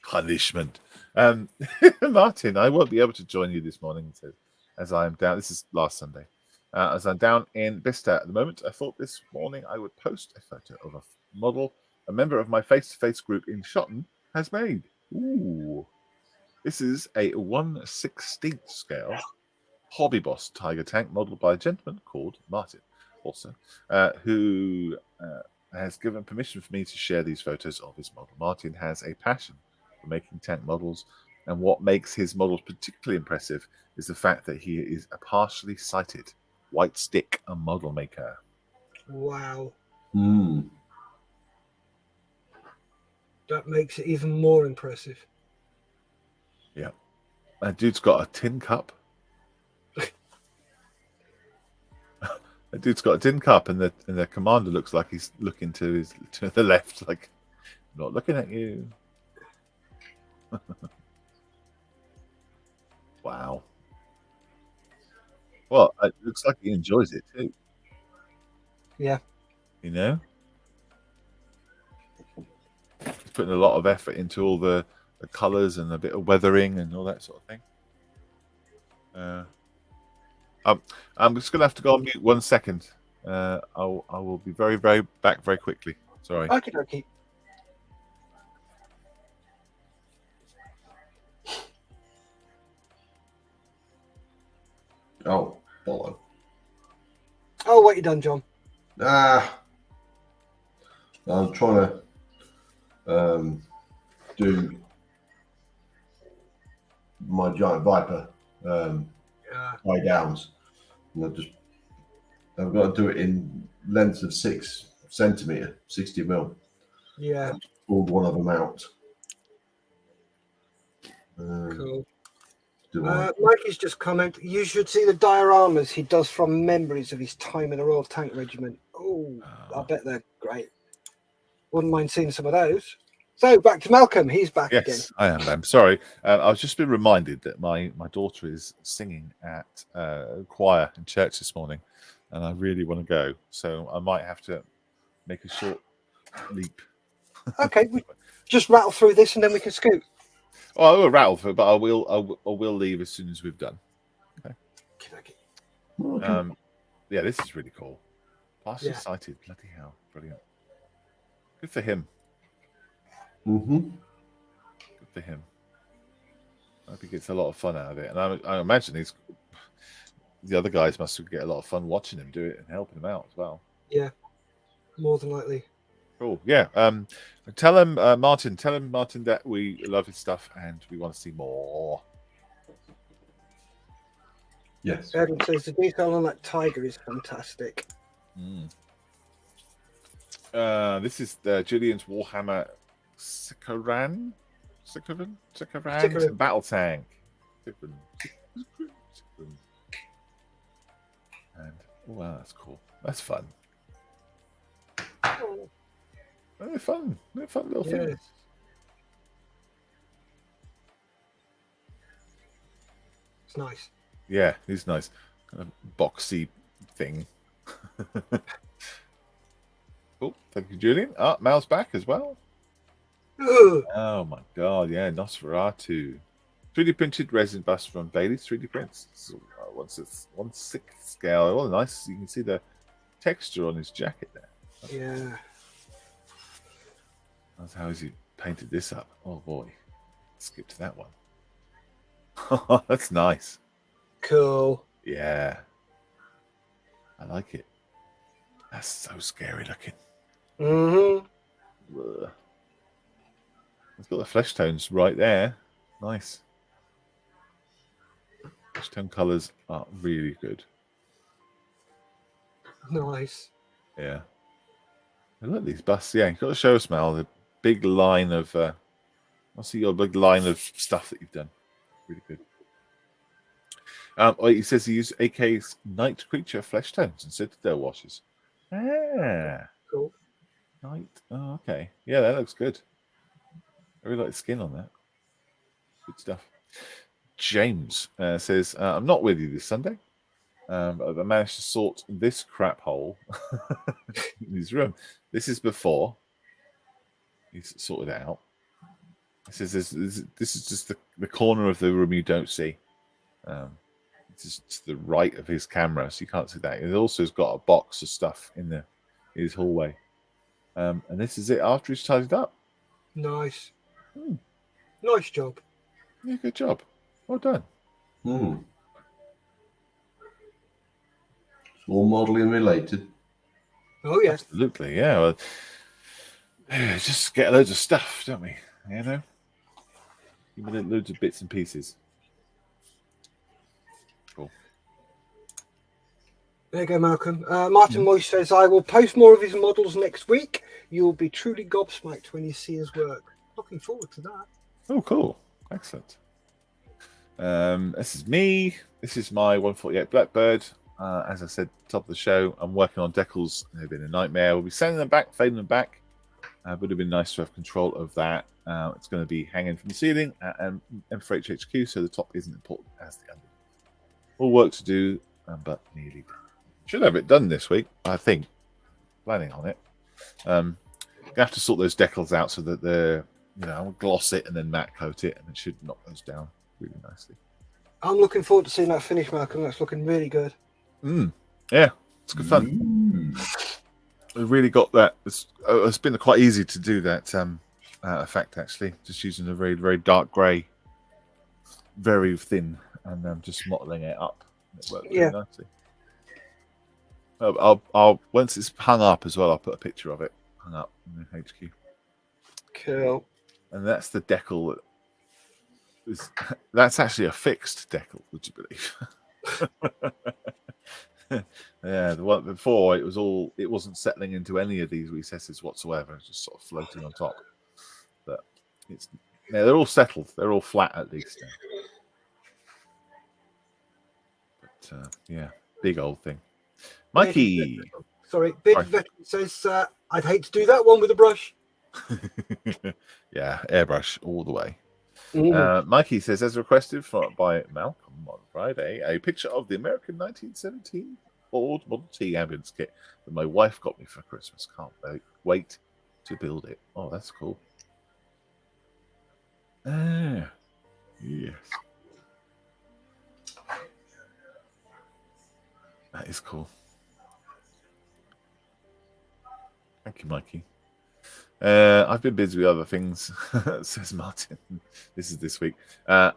Punishment. Martin, I won't be able to join you this morning, he says, as I am down. This is last Sunday. As I'm down in Bicester at the moment, I thought this morning I would post a photo of a model a member of my face-to-face group in Shotton has made. Ooh. This is a 1/16 scale Hobby Boss Tiger tank modeled by a gentleman called Martin, also, who has given permission for me to share these photos of his model. Martin has a passion for making tank models, and what makes his models particularly impressive is the fact that he is a partially sighted white stick model maker. Wow. Mm. That makes it even more impressive. Yeah. That dude's got a tin cup. That dude's got a tin cup, and the commander looks like he's looking to the left, like, I'm not looking at you. Wow. Well, it looks like he enjoys it too. Yeah. You know? He's putting a lot of effort into all the colours and a bit of weathering and all that sort of thing. I'm just going to have to go on mute 1 second. I will be very, very back very quickly. Sorry. Okie dokie. Oh, follow. Oh, what you done, John? I'm trying to do my giant viper tie downs, and I've got to do it in lengths of 6 centimeter, 60 mil. Yeah. Pulled one of them out. Cool. Do Mikey's just commented, you should see the dioramas he does from memories of his time in the Royal Tank Regiment. Oh, I bet they're great. Wouldn't mind seeing some of those. So back to Malcolm. He's back again. Yes, I am. I'm sorry. I've just been reminded that my daughter is singing at choir in church this morning, and I really want to go. So I might have to make a short leap. Okay, we just rattle through this and then we can scoot. Oh, I will rattle through, but I will leave as soon as we've done. Okay. Okay. Yeah, this is really cool. Partially sighted. Bloody hell. Brilliant. Good for him. Mm-hmm. Good for him. I hope he gets a lot of fun out of it. And I imagine the other guys must get a lot of fun watching him do it and helping him out as well. Yeah, more than likely. Cool. Yeah. Tell him, Martin, that we love his stuff and we want to see more. Yes. Verdant says the detail on that tiger is fantastic. This is Julian's Warhammer Sikaran battle tank. And wow, that's cool. That's fun. They're fun. They're fun little things. It's nice. Yeah, he's nice. Kind of boxy thing. Oh, thank you, Julian. Mal's back as well. Ugh. Oh my god, yeah, Nosferatu. 3D printed resin bust from Bailey's 3D prints. So, 1/6 scale. Oh, nice. You can see the texture on his jacket there. Yeah. That's how he painted this up. Oh boy. Skip to that one. That's nice. Cool. Yeah. I like it. That's so scary looking. Mm-hmm. Ugh. It's got the flesh tones right there. Nice. Flesh tone colours are really good. Nice. Yeah. And look at these busts. Yeah, you've got to show us, Mal, the big line of... I'll see your big line of stuff that you've done. Really good. He says he used AK's Night Creature flesh tones instead of their washes. Ah. Cool. Night. Oh, okay. Yeah, that looks good. I really like the skin on that. Good stuff. James says, I'm not with you this Sunday, but I managed to sort this crap hole in his room. This is before he's sorted it out. He says this is just the corner of the room you don't see. This is to the right of his camera, so you can't see that. It also has got a box of stuff in his hallway. And this is it after he's tidied up. Nice. Nice job. Yeah, good job. Well done. It's all modelling related. Oh, yeah. Absolutely, yeah. Well, just get loads of stuff, don't we? You know? Give me loads of bits and pieces. Cool. There you go, Malcolm. Martin Moyes says, I will post more of his models next week. You will be truly gobsmacked when you see his work. Looking forward to that. Oh, cool. Excellent. This is me. This is my 148 Blackbird. As I said, top of the show, I'm working on decals. They've been a nightmare. We'll be sending them back, fading them back. Would have been nice to have control of that. It's going to be hanging from the ceiling at M4H HQ, so the top isn't important as the under. More work to do, but nearly done. Should have it done this week, I think. Planning on it. Gonna have to sort those decals out so that I'll gloss it and then matte coat it, and it should knock those down really nicely. I'm looking forward to seeing that finish, Malcolm. That's looking really good. Yeah, it's good fun. We've really got that. It's been quite easy to do that effect, actually. Just using a very, very dark grey, very thin, and just modelling it up. It worked really nicely. I'll once it's hung up as well, I'll put a picture of it hung up in the HQ. Cool. And that's the decal. That's actually a fixed decal, would you believe? Yeah, the one before it wasn't settling into any of these recesses whatsoever. It's just sort of floating on top. But they're all settled. They're all flat at least now. But yeah, big old thing. Mikey. Sorry, Big Veteran says I'd hate to do that one with a brush. Yeah, airbrush all the way. Mikey says, as requested by Malcolm on Friday, a picture of the American 1917 Ford Model T ambulance kit that my wife got me for Christmas. Can't wait to build it. Oh, that's cool. Yes. That is cool. Thank you, Mikey. I've been busy with other things, says Martin. This is this week. I've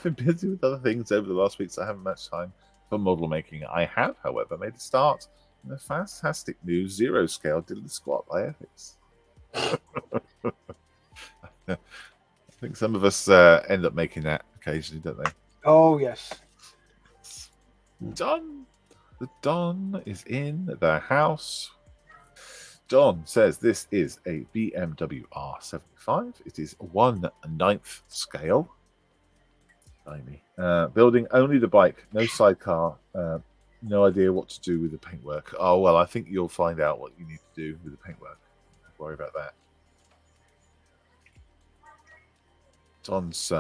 been busy with other things over the last week, so I haven't much time for model making. I have, however, made a start in a fantastic new zero scale diddly squat by Ethics. I think some of us end up making that occasionally, don't they? Oh, yes. Don. The Don is in the house. Don says this is a Bmw R75. It is 1/9 scale. Building only the bike, no sidecar. No idea what to do with the paintwork. Oh, well, I think you'll find out what you need to do with the paintwork. Don't worry about that. Don's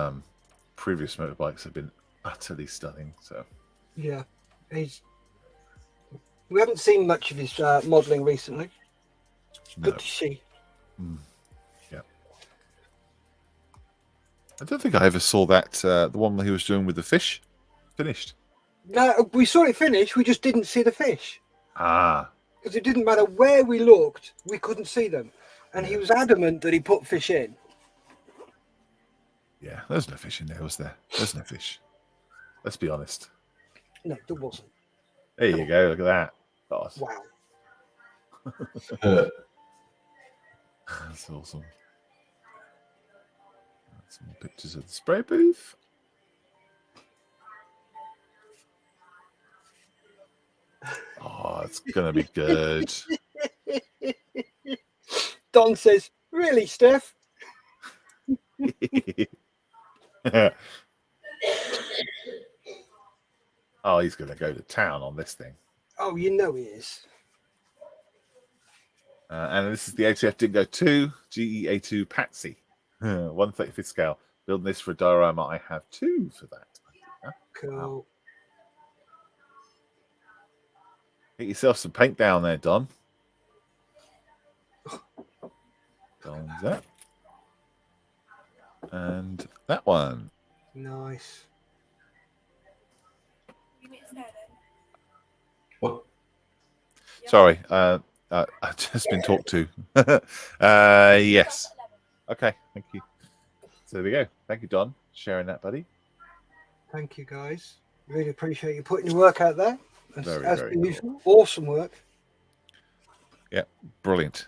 previous motorbikes have been utterly stunning. So yeah, we haven't seen much of his modelling recently. No. Good to see. Yeah. I don't think I ever saw that. The one he was doing with the fish finished. No, we saw it finish. We just didn't see the fish. Ah. Because it didn't matter where we looked, we couldn't see them. And he was adamant that he put fish in. Yeah, there's no fish in there, was there? There's no fish. Let's be honest. No, there wasn't. There you go. Look at that. God. Wow. That's awesome. Some more pictures of the spray booth. Oh, it's going to be good. Don says, really, Steph? Oh, he's going to go to town on this thing. Oh, you know he is. And this is the ATF Dingo 2 GEA2 Patsy. 1/35th scale. Building this for a diorama. I have 2 for that. Cool. Wow. Get yourself some paint down there, Don. Don's that. And that one. Nice. What? Sorry, I've just been talked to. Yes. Okay, thank you. So there we go. Thank you, Don, sharing that, buddy. Thank you, guys. Really appreciate you putting your work out there. Very As cool. usual. Awesome work. Yeah, brilliant.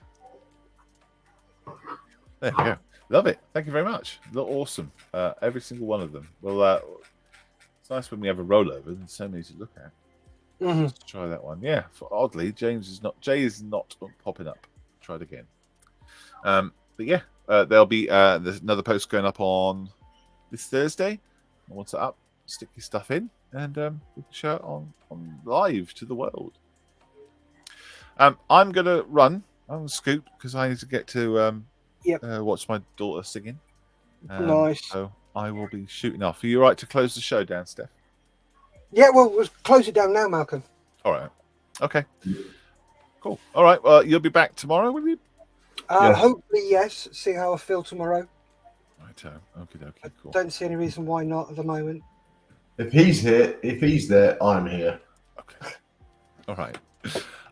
There we go. Love it. Thank you very much. Look awesome. Every single one of them. Well, it's nice when we have a rollover and so many to look at. Mm-hmm. Let's try that one. Yeah. Oddly, Jay is not popping up. Try it again. But yeah, there'll be there's another post going up on this Thursday. Once it's up, stick your stuff in, and we can show it on live to the world. I'm gonna run. I'm gonna scoot because I need to get to watch my daughter singing. Nice. So I will be shooting off. Are you all right to close the show down, Steph? Yeah, well, we'll close it down now, Malcolm. All right. Okay. Cool. All right. Well, you'll be back tomorrow, will you? Yeah. Hopefully, yes. See how I feel tomorrow. Right. Okay. Cool. Don't see any reason why not at the moment. If he's there, I'm here. Okay. All right.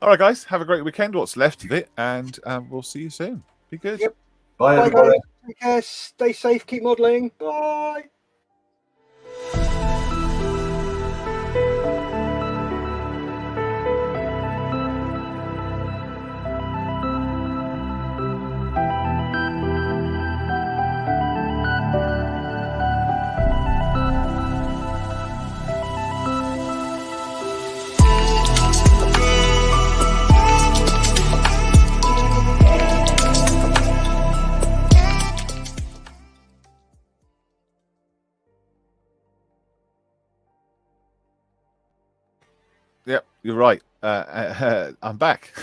All right, guys. Have a great weekend. What's left of it, and we'll see you soon. Be good. Yep. Bye, Bye, everybody. guys. Take care. Stay safe. Keep modelling. Bye. Yep, you're right. I'm back.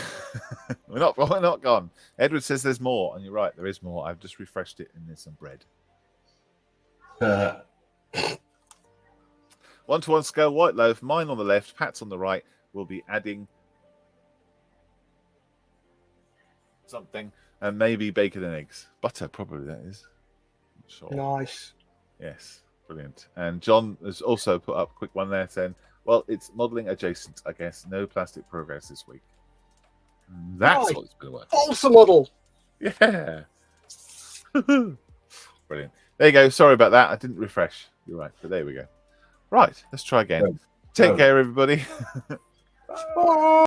we're not gone. Edward says there's more, and you're right. There is more. I've just refreshed it, and there's some bread. 1-to-1 scale white loaf. Mine on the left, Pat's on the right. We'll be adding something, and maybe bacon and eggs. Butter, probably that is. Not sure. Nice. Yes, brilliant. And John has also put up a quick one there saying, well, it's modelling adjacent, I guess. No plastic progress this week. That's Nice. what it's been working. False model. Yeah. Brilliant. There you go. Sorry about that. I didn't refresh. You're right. But there we go. Right. Let's try again. Take care, everybody. Bye.